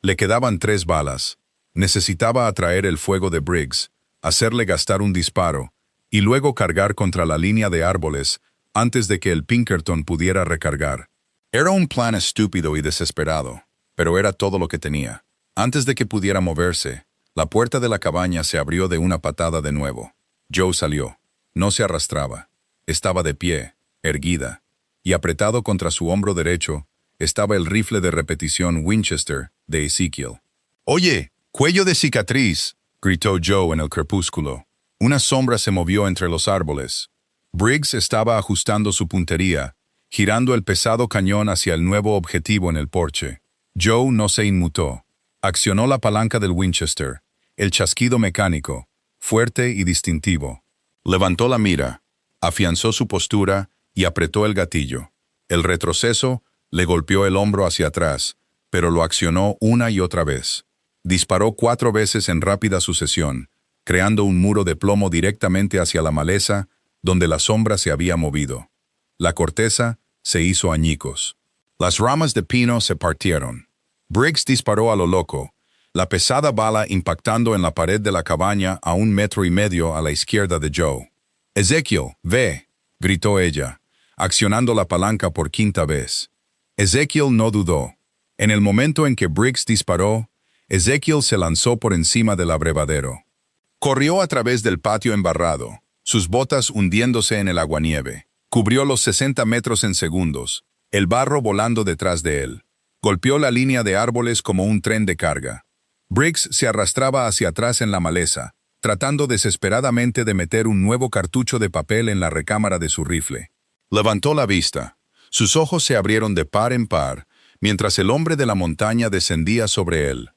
Le quedaban 3 balas. Necesitaba atraer el fuego de Briggs, hacerle gastar un disparo, y luego cargar contra la línea de árboles antes de que el Pinkerton pudiera recargar. Era un plan estúpido y desesperado, pero era todo lo que tenía. Antes de que pudiera moverse, la puerta de la cabaña se abrió de una patada de nuevo. Joe salió. No se arrastraba. Estaba de pie, erguida, y apretado contra su hombro derecho estaba el rifle de repetición Winchester de Ezekiel. «Oye, cuello de cicatriz», gritó Joe en el crepúsculo. Una sombra se movió entre los árboles. Briggs estaba ajustando su puntería, girando el pesado cañón hacia el nuevo objetivo en el porche. Joe no se inmutó. Accionó la palanca del Winchester, el chasquido mecánico, fuerte y distintivo. Levantó la mira, afianzó su postura y apretó el gatillo. El retroceso le golpeó el hombro hacia atrás, pero lo accionó una y otra vez. Disparó 4 veces en rápida sucesión, creando un muro de plomo directamente hacia la maleza, donde la sombra se había movido. La corteza se hizo añicos. Las ramas de pino se partieron. Briggs disparó a lo loco, la pesada bala impactando en la pared de la cabaña a 1,5 metros a la izquierda de Joe. «Ezekiel, ve», gritó ella, accionando la palanca por 5ª vez. Ezekiel no dudó. En el momento en que Briggs disparó, Ezekiel se lanzó por encima del abrevadero. Corrió a través del patio embarrado, sus botas hundiéndose en el aguanieve. Cubrió los 60 metros en segundos, el barro volando detrás de él. Golpeó la línea de árboles como un tren de carga. Briggs se arrastraba hacia atrás en la maleza, tratando desesperadamente de meter un nuevo cartucho de papel en la recámara de su rifle. Levantó la vista. Sus ojos se abrieron de par en par, mientras el hombre de la montaña descendía sobre él.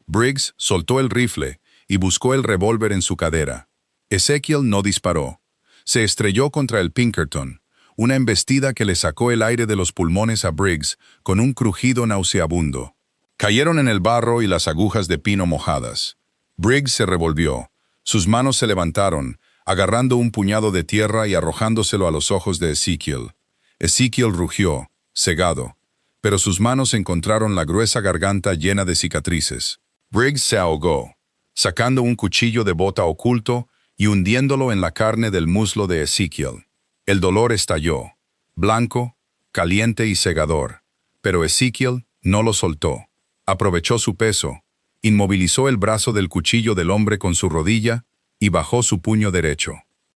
Briggs soltó el rifle y buscó el revólver en su cadera. Ezekiel no disparó. Se estrelló contra el Pinkerton, una embestida que le sacó el aire de los pulmones a Briggs con un crujido nauseabundo. Cayeron en el barro y las agujas de pino mojadas. Briggs se revolvió. Sus manos se levantaron, agarrando un puñado de tierra y arrojándoselo a los ojos de Ezekiel. Ezekiel rugió, cegado, pero sus manos encontraron la gruesa garganta llena de cicatrices. Briggs se ahogó, sacando un cuchillo de bota oculto y hundiéndolo en la carne del muslo de Ezekiel. El dolor estalló, blanco, caliente y cegador, pero Ezekiel no lo soltó. Aprovechó su peso, inmovilizó el brazo del cuchillo del hombre con su rodilla y bajó su puño derecho.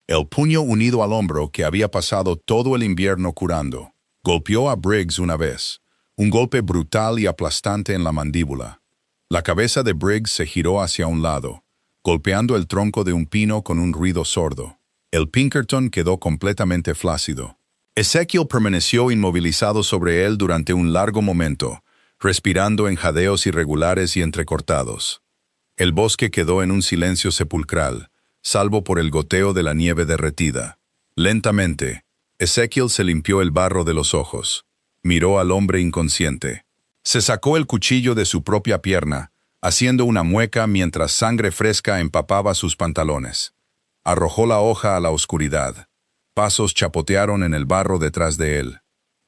El puño unido al hombro que había pasado todo el invierno curando. Golpeó a Briggs una vez, un golpe brutal y aplastante en la mandíbula. La cabeza de Briggs se giró hacia un lado, golpeando el tronco de un pino con un ruido sordo. El Pinkerton quedó completamente flácido. Ezekiel permaneció inmovilizado sobre él durante un largo momento, respirando en jadeos irregulares y entrecortados. El bosque quedó en un silencio sepulcral, salvo por el goteo de la nieve derretida. Lentamente, Ezekiel se limpió el barro de los ojos. Miró al hombre inconsciente. Se sacó el cuchillo de su propia pierna, haciendo una mueca mientras sangre fresca empapaba sus pantalones. Arrojó la hoja a la oscuridad. Pasos chapotearon en el barro detrás de él.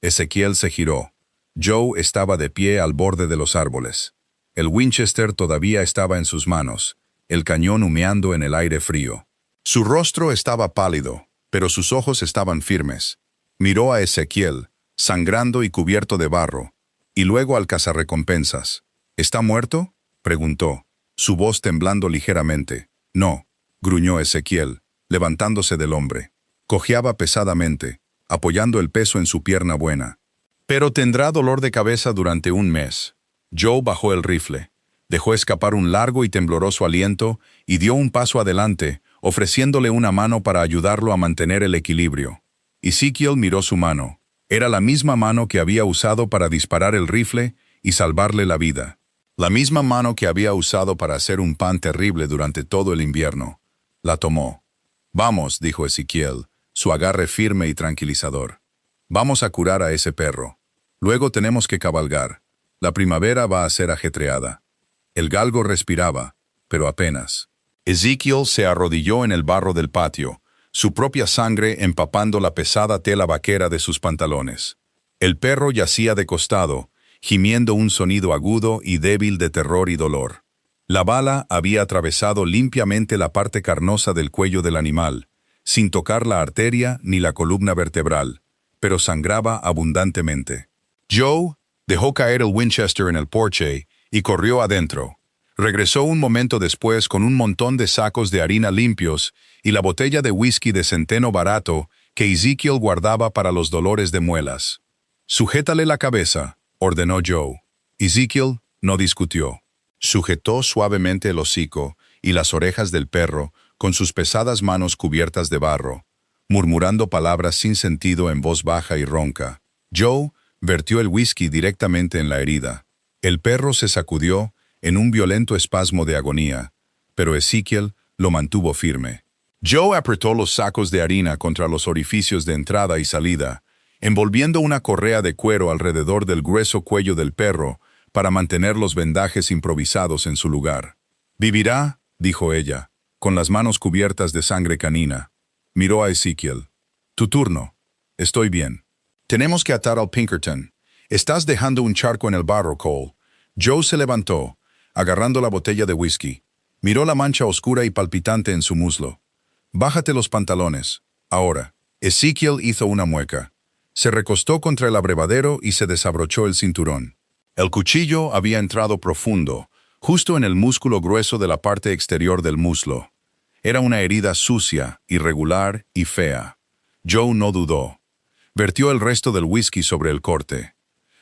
Ezekiel se giró. Joe estaba de pie al borde de los árboles. El Winchester todavía estaba en sus manos, el cañón humeando en el aire frío. Su rostro estaba pálido, pero sus ojos estaban firmes. Miró a Ezekiel, sangrando y cubierto de barro, y luego al cazarrecompensas. ¿Está muerto?, preguntó, su voz temblando ligeramente. No, gruñó Ezekiel, levantándose del hombre. Cojeaba pesadamente, apoyando el peso en su pierna buena. Pero tendrá dolor de cabeza durante un mes. Joe bajó el rifle, dejó escapar un largo y tembloroso aliento y dio un paso adelante, ofreciéndole una mano para ayudarlo a mantener el equilibrio. Ezekiel miró su mano. Era la misma mano que había usado para disparar el rifle y salvarle la vida. La misma mano que había usado para hacer un pan terrible durante todo el invierno. La tomó. Vamos, dijo Ezekiel, su agarre firme y tranquilizador. Vamos a curar a ese perro. Luego tenemos que cabalgar. La primavera va a ser ajetreada. El galgo respiraba, pero apenas. Ezekiel se arrodilló en el barro del patio, su propia sangre empapando la pesada tela vaquera de sus pantalones. El perro yacía de costado, gimiendo un sonido agudo y débil de terror y dolor. La bala había atravesado limpiamente la parte carnosa del cuello del animal, sin tocar la arteria ni la columna vertebral, pero sangraba abundantemente. Joe dejó caer el Winchester en el porche y corrió adentro. Regresó un momento después con un montón de sacos de harina limpios y la botella de whisky de centeno barato que Ezekiel guardaba para los dolores de muelas. «Sujétale la cabeza», ordenó Joe. Ezekiel no discutió. Sujetó suavemente el hocico y las orejas del perro con sus pesadas manos cubiertas de barro, murmurando palabras sin sentido en voz baja y ronca. Joe vertió el whisky directamente en la herida. El perro se sacudió en un violento espasmo de agonía, pero Ezekiel lo mantuvo firme. Joe apretó los sacos de harina contra los orificios de entrada y salida, envolviendo una correa de cuero alrededor del grueso cuello del perro para mantener los vendajes improvisados en su lugar. «Vivirá», dijo ella, con las manos cubiertas de sangre canina. Miró a Ezekiel. «Tu turno. Estoy bien. Tenemos que atar al Pinkerton. Estás dejando un charco en el barro, Cole». Joe se levantó, agarrando la botella de whisky. Miró la mancha oscura y palpitante en su muslo. «Bájate los pantalones. Ahora». Ezekiel hizo una mueca. Se recostó contra el abrevadero y se desabrochó el cinturón. El cuchillo había entrado profundo, justo en el músculo grueso de la parte exterior del muslo. Era una herida sucia, irregular y fea. Joe no dudó. Vertió el resto del whisky sobre el corte.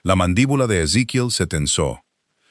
La mandíbula de Ezekiel se tensó.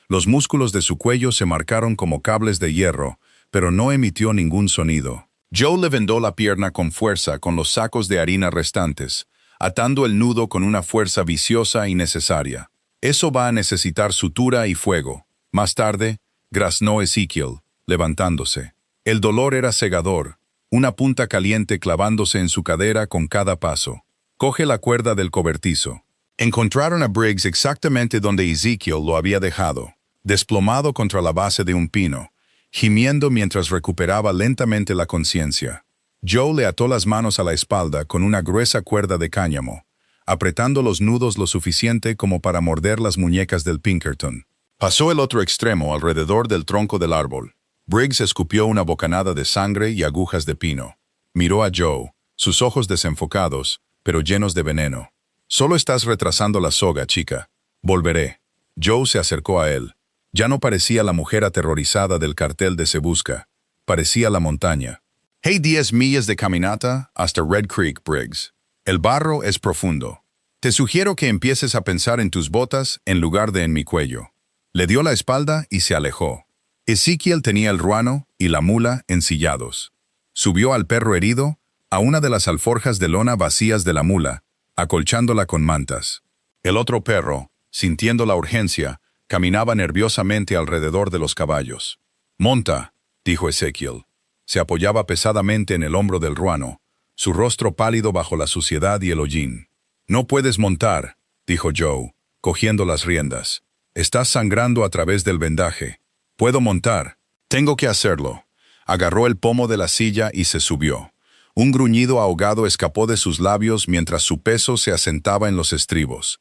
Los músculos de su cuello se marcaron como cables de hierro, pero no emitió ningún sonido. Joe le vendó la pierna con fuerza con los sacos de harina restantes, atando el nudo con una fuerza viciosa y necesaria. «Eso va a necesitar sutura y fuego». Más tarde, graznó Ezekiel, levantándose. El dolor era cegador, una punta caliente clavándose en su cadera con cada paso. «Coge la cuerda del cobertizo». Encontraron a Briggs exactamente donde Ezekiel lo había dejado, desplomado contra la base de un pino, gimiendo mientras recuperaba lentamente la conciencia. Joe le ató las manos a la espalda con una gruesa cuerda de cáñamo, apretando los nudos lo suficiente como para morder las muñecas del Pinkerton. Pasó el otro extremo alrededor del tronco del árbol. Briggs escupió una bocanada de sangre y agujas de pino. Miró a Joe, sus ojos desenfocados, pero llenos de veneno. «Solo estás retrasando la soga, chica. Volveré». Joe se acercó a él. Ya no parecía la mujer aterrorizada del cartel de Se Busca. Parecía la montaña. «Hay 10 millas de caminata hasta Red Creek, Briggs. El barro es profundo. Te sugiero que empieces a pensar en tus botas en lugar de en mi cuello». Le dio la espalda y se alejó. Ezekiel tenía el ruano y la mula ensillados. Subió al perro herido a una de las alforjas de lona vacías de la mula, acolchándola con mantas. El otro perro, sintiendo la urgencia, Caminaba nerviosamente alrededor de los caballos. «Monta», dijo Ezequiel. Se apoyaba pesadamente en el hombro del ruano, su rostro pálido bajo la suciedad y el hollín. «No puedes montar», dijo Joe, cogiendo las riendas. «Estás sangrando a través del vendaje. Puedo montar. Tengo que hacerlo». Agarró el pomo de la silla y se subió. Un gruñido ahogado escapó de sus labios mientras su peso se asentaba en los estribos.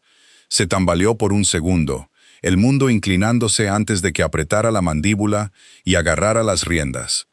Se tambaleó por un segundo, el mundo inclinándose antes de que apretara la mandíbula y agarrara las riendas.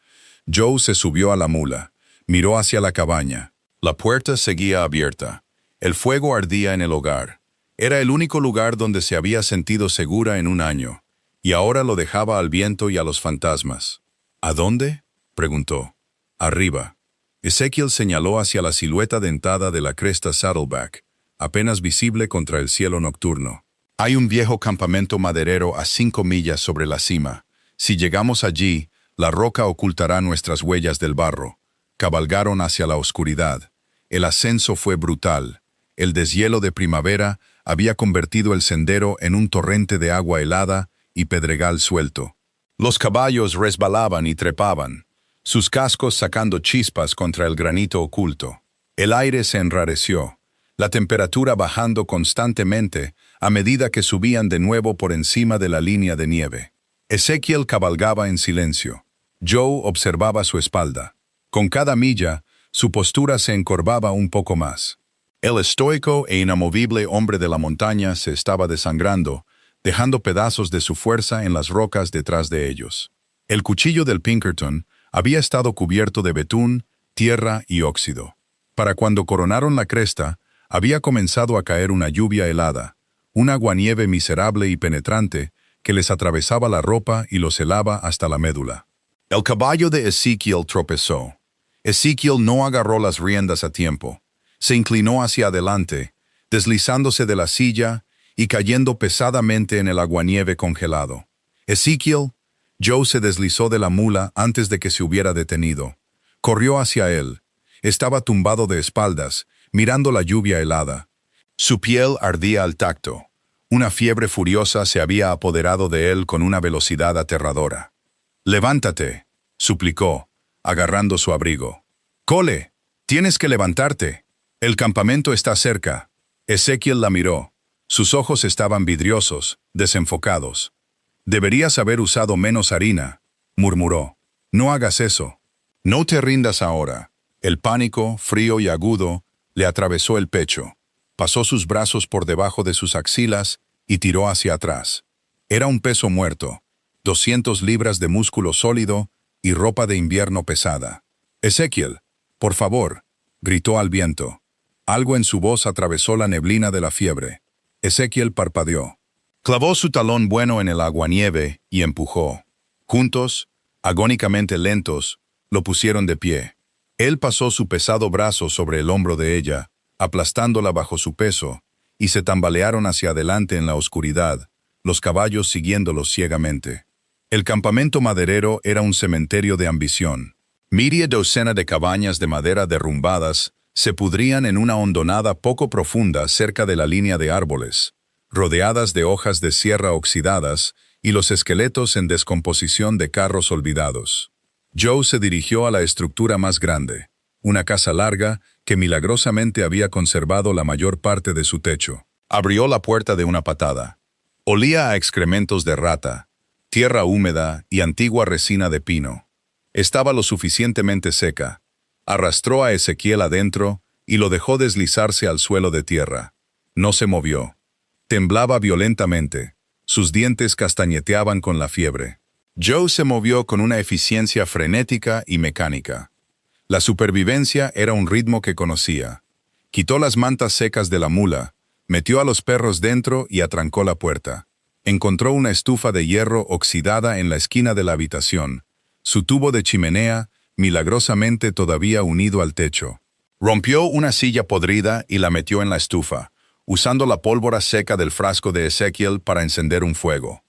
Joe se subió a la mula, miró hacia la cabaña. La puerta seguía abierta. El fuego ardía en el hogar. Era el único lugar donde se había sentido segura en un año, y ahora lo dejaba al viento y a los fantasmas. «¿A dónde?», preguntó. «Arriba». Ezequiel señaló hacia la silueta dentada de la cresta Saddleback, apenas visible contra el cielo nocturno. «Hay un viejo campamento maderero a 5 millas sobre la cima. Si llegamos allí, la roca ocultará nuestras huellas del barro». Cabalgaron hacia la oscuridad. El ascenso fue brutal. El deshielo de primavera había convertido el sendero en un torrente de agua helada y pedregal suelto. Los caballos resbalaban y trepaban, sus cascos sacando chispas contra el granito oculto. El aire se enrareció, la temperatura bajando constantemente a medida que subían de nuevo por encima de la línea de nieve. Ezequiel cabalgaba en silencio. Joe observaba su espalda. Con cada milla, su postura se encorvaba un poco más. El estoico e inamovible hombre de la montaña se estaba desangrando, dejando pedazos de su fuerza en las rocas detrás de ellos. El cuchillo del Pinkerton había estado cubierto de betún, tierra y óxido. Para cuando coronaron la cresta, había comenzado a caer una lluvia helada, un aguanieve miserable y penetrante que les atravesaba la ropa y los helaba hasta la médula. El caballo de Ezequiel tropezó. Ezequiel no agarró las riendas a tiempo. Se inclinó hacia adelante, deslizándose de la silla y cayendo pesadamente en el aguanieve congelado. «Ezequiel», Joe se deslizó de la mula antes de que se hubiera detenido. Corrió hacia él. Estaba tumbado de espaldas, mirando la lluvia helada. Su piel ardía al tacto. Una fiebre furiosa se había apoderado de él con una velocidad aterradora. «Levántate», suplicó, agarrando su abrigo. «Cole, tienes que levantarte. El campamento está cerca». Ezequiel la miró. Sus ojos estaban vidriosos, desenfocados. «Deberías haber usado menos harina», murmuró. «No hagas eso. No te rindas ahora». El pánico, frío y agudo, le atravesó el pecho. Pasó sus brazos por debajo de sus axilas y tiró hacia atrás. Era un peso muerto, 200 libras de músculo sólido y ropa de invierno pesada. «Ezequiel, por favor», gritó al viento. Algo en su voz atravesó la neblina de la fiebre. Ezequiel parpadeó. Clavó su talón bueno en el aguanieve y empujó. Juntos, agónicamente lentos, lo pusieron de pie. Él pasó su pesado brazo sobre el hombro de ella, aplastándola bajo su peso, y se tambalearon hacia adelante en la oscuridad, los caballos siguiéndolos ciegamente. El campamento maderero era un cementerio de ambición. Media docena de cabañas de madera derrumbadas se pudrían en una hondonada poco profunda cerca de la línea de árboles, rodeadas de hojas de sierra oxidadas y los esqueletos en descomposición de carros olvidados. Joe se dirigió a la estructura más grande, una casa larga que milagrosamente había conservado la mayor parte de su techo. Abrió la puerta de una patada. Olía a excrementos de rata, tierra húmeda y antigua resina de pino. Estaba lo suficientemente seca. Arrastró a Ezequiel adentro y lo dejó deslizarse al suelo de tierra. No se movió. Temblaba violentamente. Sus dientes castañeteaban con la fiebre. Joe se movió con una eficiencia frenética y mecánica. La supervivencia era un ritmo que conocía. Quitó las mantas secas de la mula, metió a los perros dentro y atrancó la puerta. Encontró una estufa de hierro oxidada en la esquina de la habitación, su tubo de chimenea milagrosamente todavía unido al techo. Rompió una silla podrida y la metió en la estufa, usando la pólvora seca del frasco de Ezequiel para encender un fuego.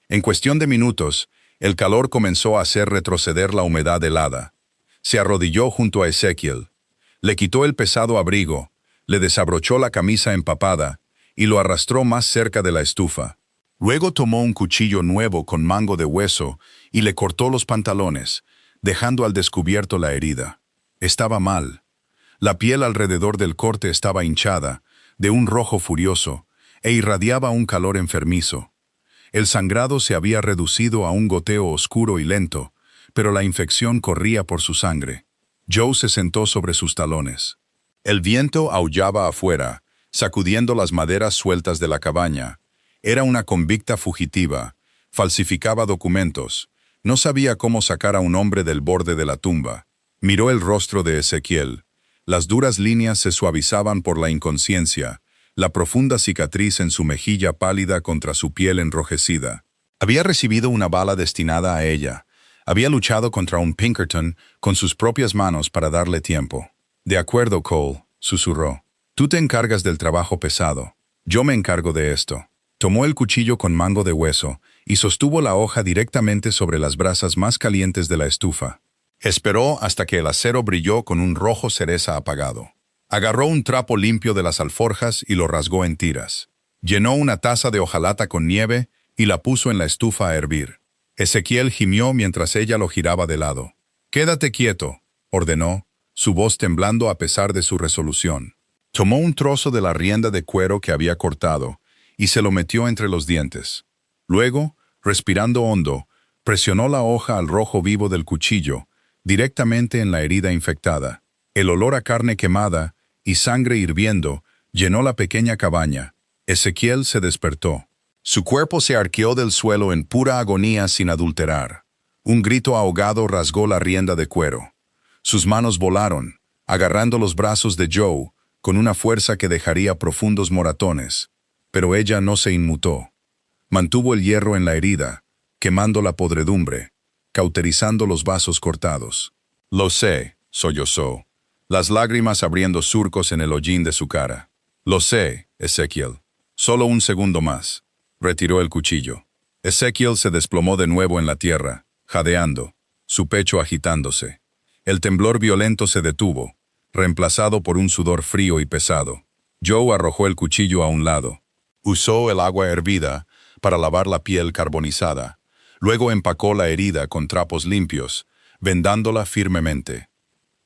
En cuestión de minutos, el calor comenzó a hacer retroceder la humedad helada. Se arrodilló junto a Ezequiel. Le quitó el pesado abrigo, le desabrochó la camisa empapada y lo arrastró más cerca de la estufa. Luego tomó un cuchillo nuevo con mango de hueso y le cortó los pantalones, dejando al descubierto la herida. Estaba mal. La piel alrededor del corte estaba hinchada, de un rojo furioso, e irradiaba un calor enfermizo. El sangrado se había reducido a un goteo oscuro y lento, pero la infección corría por su sangre. Joe se sentó sobre sus talones. El viento aullaba afuera, sacudiendo las maderas sueltas de la cabaña. Era una convicta fugitiva, falsificaba documentos, no sabía cómo sacar a un hombre del borde de la tumba. Miró el rostro de Ezequiel. Las duras líneas se suavizaban por la inconsciencia, la profunda cicatriz en su mejilla pálida contra su piel enrojecida. Había recibido una bala destinada a ella. Había luchado contra un Pinkerton con sus propias manos para darle tiempo. «De acuerdo, Cole», susurró. «Tú te encargas del trabajo pesado. Yo me encargo de esto». Tomó el cuchillo con mango de hueso y sostuvo la hoja directamente sobre las brasas más calientes de la estufa. Esperó hasta que el acero brilló con un rojo cereza apagado. Agarró un trapo limpio de las alforjas y lo rasgó en tiras. Llenó una taza de hojalata con nieve y la puso en la estufa a hervir. Ezequiel gimió mientras ella lo giraba de lado. «Quédate quieto», ordenó, su voz temblando a pesar de su resolución. Tomó un trozo de la rienda de cuero que había cortado y se lo metió entre los dientes. Luego, respirando hondo, presionó la hoja al rojo vivo del cuchillo, directamente en la herida infectada. El olor a carne quemada y sangre hirviendo llenó la pequeña cabaña. Ezequiel se despertó. Su cuerpo se arqueó del suelo en pura agonía sin adulterar. Un grito ahogado rasgó la rienda de cuero. Sus manos volaron, agarrando los brazos de Joe, con una fuerza que dejaría profundos moratones. Pero ella no se inmutó. Mantuvo el hierro en la herida, quemando la podredumbre, cauterizando los vasos cortados. «Lo sé», sollozó, las lágrimas abriendo surcos en el hollín de su cara. «Lo sé, Ezequiel. Solo un segundo más». Retiró el cuchillo. Ezequiel se desplomó de nuevo en la tierra, jadeando, su pecho agitándose. El temblor violento se detuvo, reemplazado por un sudor frío y pesado. Joe arrojó el cuchillo a un lado. Usó el agua hervida para lavar la piel carbonizada. Luego empacó la herida con trapos limpios, vendándola firmemente.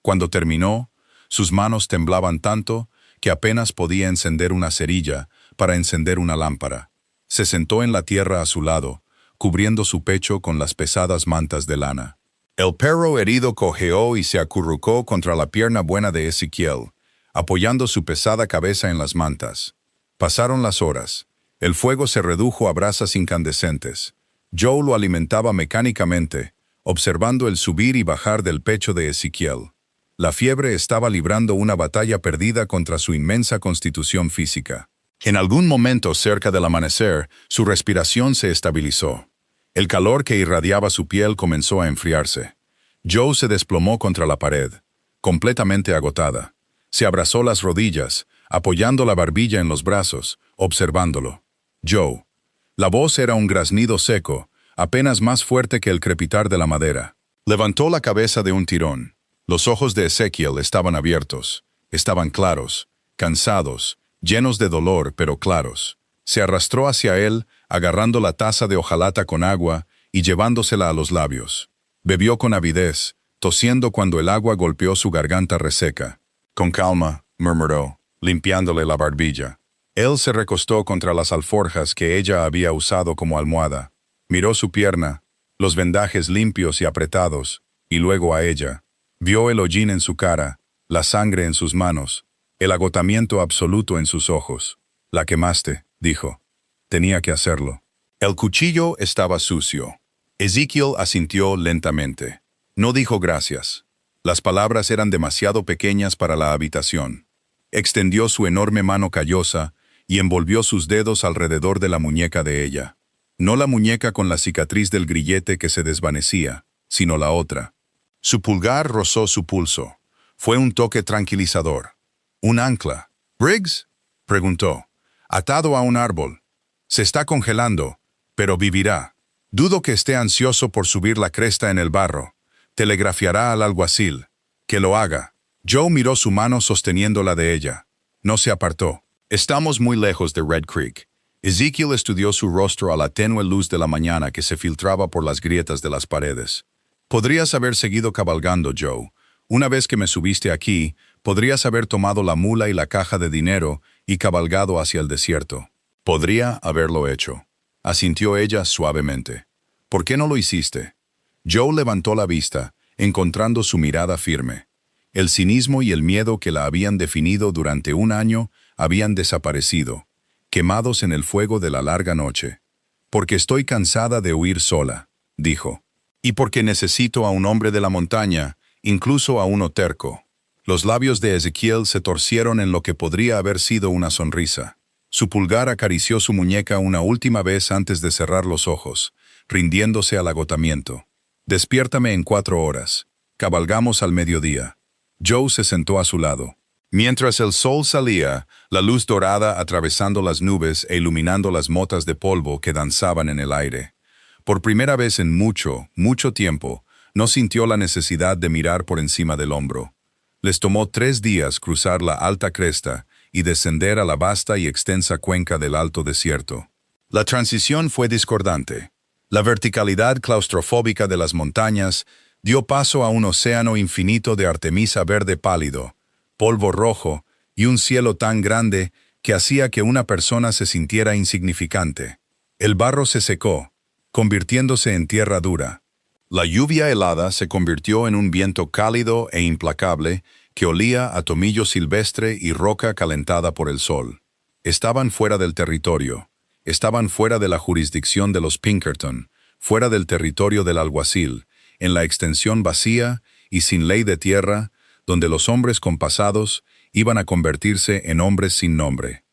Cuando terminó, sus manos temblaban tanto que apenas podía encender una cerilla para encender una lámpara. Se sentó en la tierra a su lado, cubriendo su pecho con las pesadas mantas de lana. El perro herido cojeó y se acurrucó contra la pierna buena de Ezequiel, apoyando su pesada cabeza en las mantas. Pasaron las horas. El fuego se redujo a brasas incandescentes. Joe lo alimentaba mecánicamente, observando el subir y bajar del pecho de Ezequiel. La fiebre estaba librando una batalla perdida contra su inmensa constitución física. En algún momento cerca del amanecer, su respiración se estabilizó. El calor que irradiaba su piel comenzó a enfriarse. Joe se desplomó contra la pared, completamente agotada. Se abrazó las rodillas, apoyando la barbilla en los brazos, observándolo. «Joe». La voz era un graznido seco, apenas más fuerte que el crepitar de la madera. Levantó la cabeza de un tirón. Los ojos de Ezequiel estaban abiertos, estaban claros, cansados, llenos de dolor pero claros. Se arrastró hacia él, agarrando la taza de hojalata con agua y llevándosela a los labios. Bebió con avidez, tosiendo cuando el agua golpeó su garganta reseca. «Con calma», murmuró, limpiándole la barbilla. Él se recostó contra las alforjas que ella había usado como almohada. Miró su pierna, los vendajes limpios y apretados, y luego a ella. Vio el hollín en su cara, la sangre en sus manos, el agotamiento absoluto en sus ojos. «La quemaste», dijo. Tenía que hacerlo. El cuchillo estaba sucio. Ezequiel asintió lentamente. No dijo gracias. Las palabras eran demasiado pequeñas para la habitación. Extendió su enorme mano callosa y envolvió sus dedos alrededor de la muñeca de ella. No la muñeca con la cicatriz del grillete que se desvanecía, sino la otra. Su pulgar rozó su pulso. Fue un toque tranquilizador. Un ancla. «¿Briggs?», preguntó. «Atado a un árbol. Se está congelando, pero vivirá. Dudo que esté ansioso por subir la cresta en el barro. Telegrafiará al alguacil. Que lo haga». Joe miró su mano sosteniendo la de ella. No se apartó. «Estamos muy lejos de Red Creek. Ezekiel estudió su rostro a la tenue luz de la mañana que se filtraba por las grietas de las paredes. Podrías haber seguido cabalgando, Joe. Una vez que me subiste aquí, podrías haber tomado la mula y la caja de dinero y cabalgado hacia el desierto. Podría haberlo hecho, asintió ella suavemente. ¿Por qué no lo hiciste? Joe levantó la vista, encontrando su mirada firme. El cinismo y el miedo que la habían definido durante un año habían desaparecido, quemados en el fuego de la larga noche. Porque estoy cansada de huir sola, dijo. Y porque necesito a un hombre de la montaña, incluso a uno terco. Los labios de Ezekiel se torcieron en lo que podría haber sido una sonrisa. Su pulgar acarició su muñeca una última vez antes de cerrar los ojos, rindiéndose al agotamiento. Despiértame en 4 horas. Cabalgamos al mediodía. Joe se sentó a su lado. Mientras el sol salía, la luz dorada atravesando las nubes e iluminando las motas de polvo que danzaban en el aire. Por primera vez en mucho, mucho tiempo, no sintió la necesidad de mirar por encima del hombro. Les tomó 3 días cruzar la alta cresta y descender a la vasta y extensa cuenca del alto desierto. La transición fue discordante. La verticalidad claustrofóbica de las montañas dio paso a un océano infinito de artemisa verde pálido, polvo rojo y un cielo tan grande que hacía que una persona se sintiera insignificante. El barro se secó, convirtiéndose en tierra dura. La lluvia helada se convirtió en un viento cálido e implacable que olía a tomillo silvestre y roca calentada por el sol. Estaban fuera del territorio, estaban fuera de la jurisdicción de los Pinkerton, fuera del territorio del alguacil, en la extensión vacía y sin ley de tierra, donde los hombres compasados iban a convertirse en hombres sin nombre.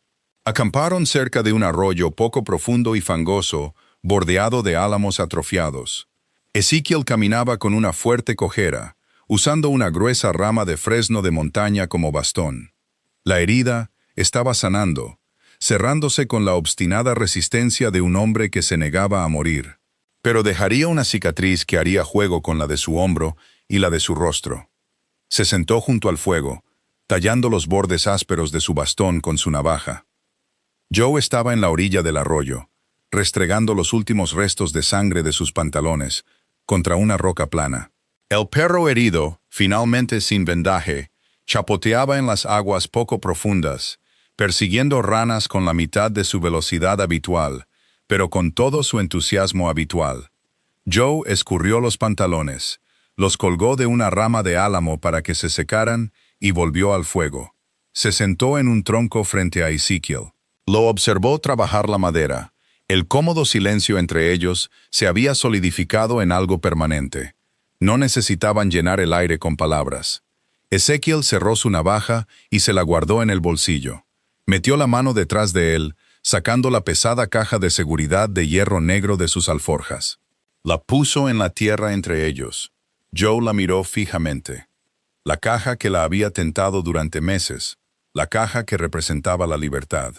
Acamparon cerca de un arroyo poco profundo y fangoso, bordeado de álamos atrofiados. Ezekiel caminaba con una fuerte cojera, usando una gruesa rama de fresno de montaña como bastón. La herida estaba sanando, cerrándose con la obstinada resistencia de un hombre que se negaba a morir. Pero dejaría una cicatriz que haría juego con la de su hombro y la de su rostro. Se sentó junto al fuego, tallando los bordes ásperos de su bastón con su navaja. Joe estaba en la orilla del arroyo, restregando los últimos restos de sangre de sus pantalones contra una roca plana. El perro herido, finalmente sin vendaje, chapoteaba en las aguas poco profundas, persiguiendo ranas con la mitad de su velocidad habitual, pero con todo su entusiasmo habitual. Joe escurrió los pantalones, los colgó de una rama de álamo para que se secaran y volvió al fuego. Se sentó en un tronco frente a Ezekiel. Lo observó trabajar la madera. El cómodo silencio entre ellos se había solidificado en algo permanente. No necesitaban llenar el aire con palabras. Ezekiel cerró su navaja y se la guardó en el bolsillo. Metió la mano detrás de él, sacando la pesada caja de seguridad de hierro negro de sus alforjas. La puso en la tierra entre ellos. Joe la miró fijamente. La caja que la había tentado durante meses, la caja que representaba la libertad.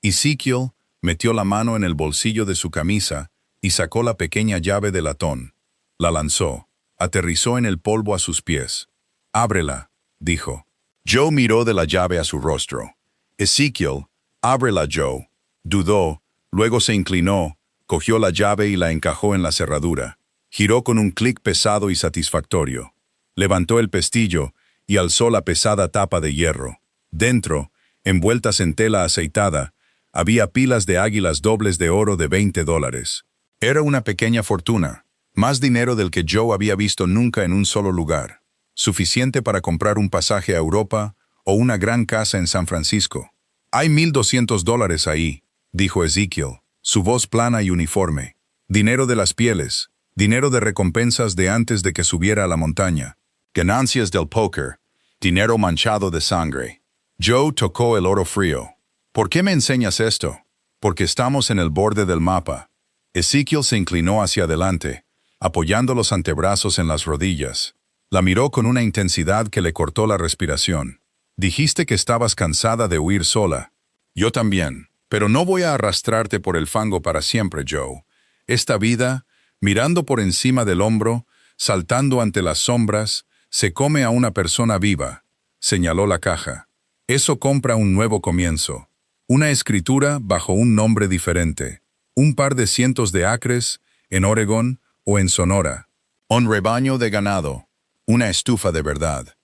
Ezekiel metió la mano en el bolsillo de su camisa y sacó la pequeña llave de latón. La lanzó, aterrizó en el polvo a sus pies. «Ábrela», dijo. Joe miró de la llave a su rostro. «Ezekiel, ábrela, Joe». Dudó, luego se inclinó, cogió la llave y la encajó en la cerradura. Giró con un clic pesado y satisfactorio. Levantó el pestillo y alzó la pesada tapa de hierro. Dentro, envueltas en tela aceitada, había pilas de águilas dobles de oro de $20. Era una pequeña fortuna, más dinero del que Joe había visto nunca en un solo lugar, suficiente para comprar un pasaje a Europa o una gran casa en San Francisco. «Hay $1,200 ahí», dijo Ezekiel, su voz plana y uniforme. «Dinero de las pieles, dinero de recompensas de antes de que subiera a la montaña, ganancias del póker, dinero manchado de sangre». Joe tocó el oro frío. «¿Por qué me enseñas esto?» «Porque estamos en el borde del mapa». Ezekiel se inclinó hacia adelante, apoyando los antebrazos en las rodillas. La miró con una intensidad que le cortó la respiración. «Dijiste que estabas cansada de huir sola». «Yo también, pero no voy a arrastrarte por el fango para siempre, Joe. Esta vida, mirando por encima del hombro, saltando ante las sombras, se come a una persona viva», señaló la caja. «Eso compra un nuevo comienzo». Una escritura bajo un nombre diferente. Un par de cientos de acres, en Oregón o en Sonora. Un rebaño de ganado. Una estufa de verdad.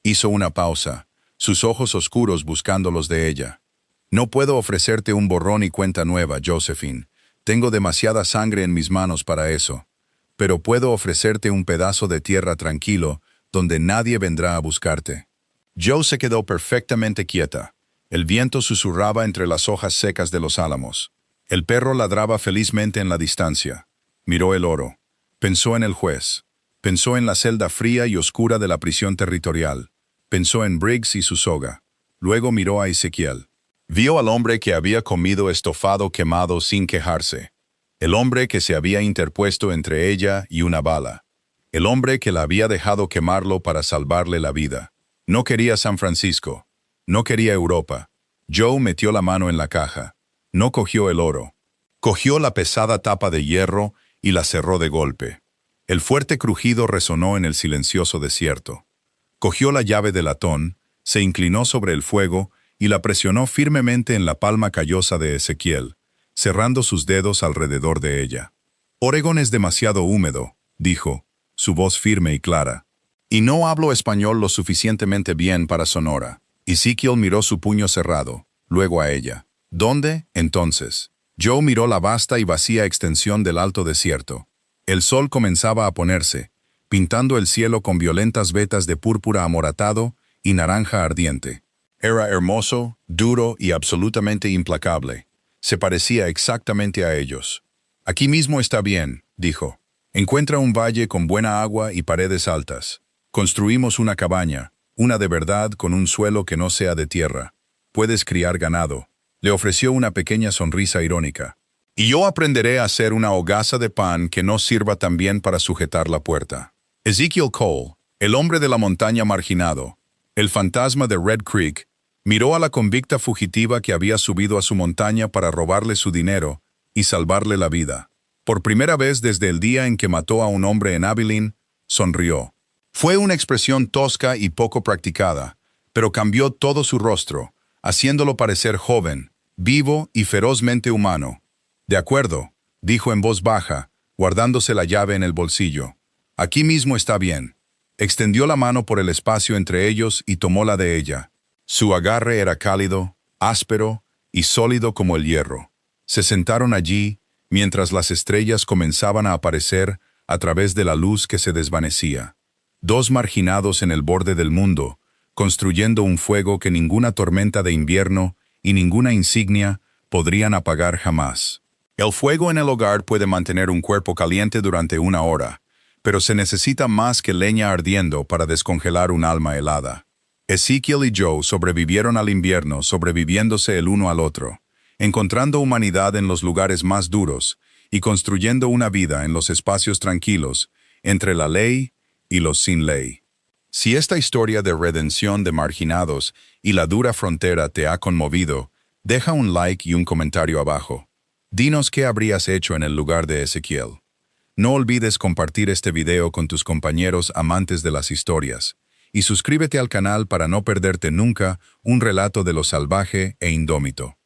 Hizo una pausa, sus ojos oscuros buscando los de ella. No puedo ofrecerte un borrón y cuenta nueva, Josephine. Tengo demasiada sangre en mis manos para eso. Pero puedo ofrecerte un pedazo de tierra tranquilo, donde nadie vendrá a buscarte. Joe se quedó perfectamente quieta. El viento susurraba entre las hojas secas de los álamos. El perro ladraba felizmente en la distancia. Miró el oro. Pensó en el juez. Pensó en la celda fría y oscura de la prisión territorial. Pensó en Briggs y su soga. Luego miró a Ezequiel. Vio al hombre que había comido estofado quemado sin quejarse. El hombre que se había interpuesto entre ella y una bala. El hombre que la había dejado quemarlo para salvarle la vida. No quería San Francisco. No quería Europa. Joe metió la mano en la caja. No cogió el oro. Cogió la pesada tapa de hierro y la cerró de golpe. El fuerte crujido resonó en el silencioso desierto. Cogió la llave de latón, se inclinó sobre el fuego y la presionó firmemente en la palma callosa de Ezequiel, cerrando sus dedos alrededor de ella. Oregón es demasiado húmedo, dijo, su voz firme y clara. Y no hablo español lo suficientemente bien para Sonora. Ezequiel miró su puño cerrado, luego a ella. ¿Dónde, entonces? Joe miró la vasta y vacía extensión del alto desierto. El sol comenzaba a ponerse, pintando el cielo con violentas vetas de púrpura amoratado y naranja ardiente. Era hermoso, duro y absolutamente implacable. Se parecía exactamente a ellos. Aquí mismo está bien, dijo. Encuentra un valle con buena agua y paredes altas. Construimos una cabaña, una de verdad con un suelo que no sea de tierra. Puedes criar ganado. Le ofreció una pequeña sonrisa irónica. Y yo aprenderé a hacer una hogaza de pan que no sirva también para sujetar la puerta. Ezekiel Cole, el hombre de la montaña marginado, el fantasma de Red Creek, miró a la convicta fugitiva que había subido a su montaña para robarle su dinero y salvarle la vida. Por primera vez desde el día en que mató a un hombre en Abilene, sonrió. Fue una expresión tosca y poco practicada, pero cambió todo su rostro, haciéndolo parecer joven, vivo y ferozmente humano. De acuerdo, dijo en voz baja, guardándose la llave en el bolsillo. Aquí mismo está bien. Extendió la mano por el espacio entre ellos y tomó la de ella. Su agarre era cálido, áspero y sólido como el hierro. Se sentaron allí, mientras las estrellas comenzaban a aparecer a través de la luz que se desvanecía. Dos marginados en el borde del mundo, construyendo un fuego que ninguna tormenta de invierno y ninguna insignia podrían apagar jamás. El fuego en el hogar puede mantener un cuerpo caliente durante una hora, pero se necesita más que leña ardiendo para descongelar un alma helada. Ezekiel y Joe sobrevivieron al invierno, sobreviviéndose el uno al otro, encontrando humanidad en los lugares más duros y construyendo una vida en los espacios tranquilos, entre la ley y los sin ley. Si esta historia de redención de marginados y la dura frontera te ha conmovido, deja un like y un comentario abajo. Dinos qué habrías hecho en el lugar de Ezequiel. No olvides compartir este video con tus compañeros amantes de las historias, y suscríbete al canal para no perderte nunca un relato de lo salvaje e indómito.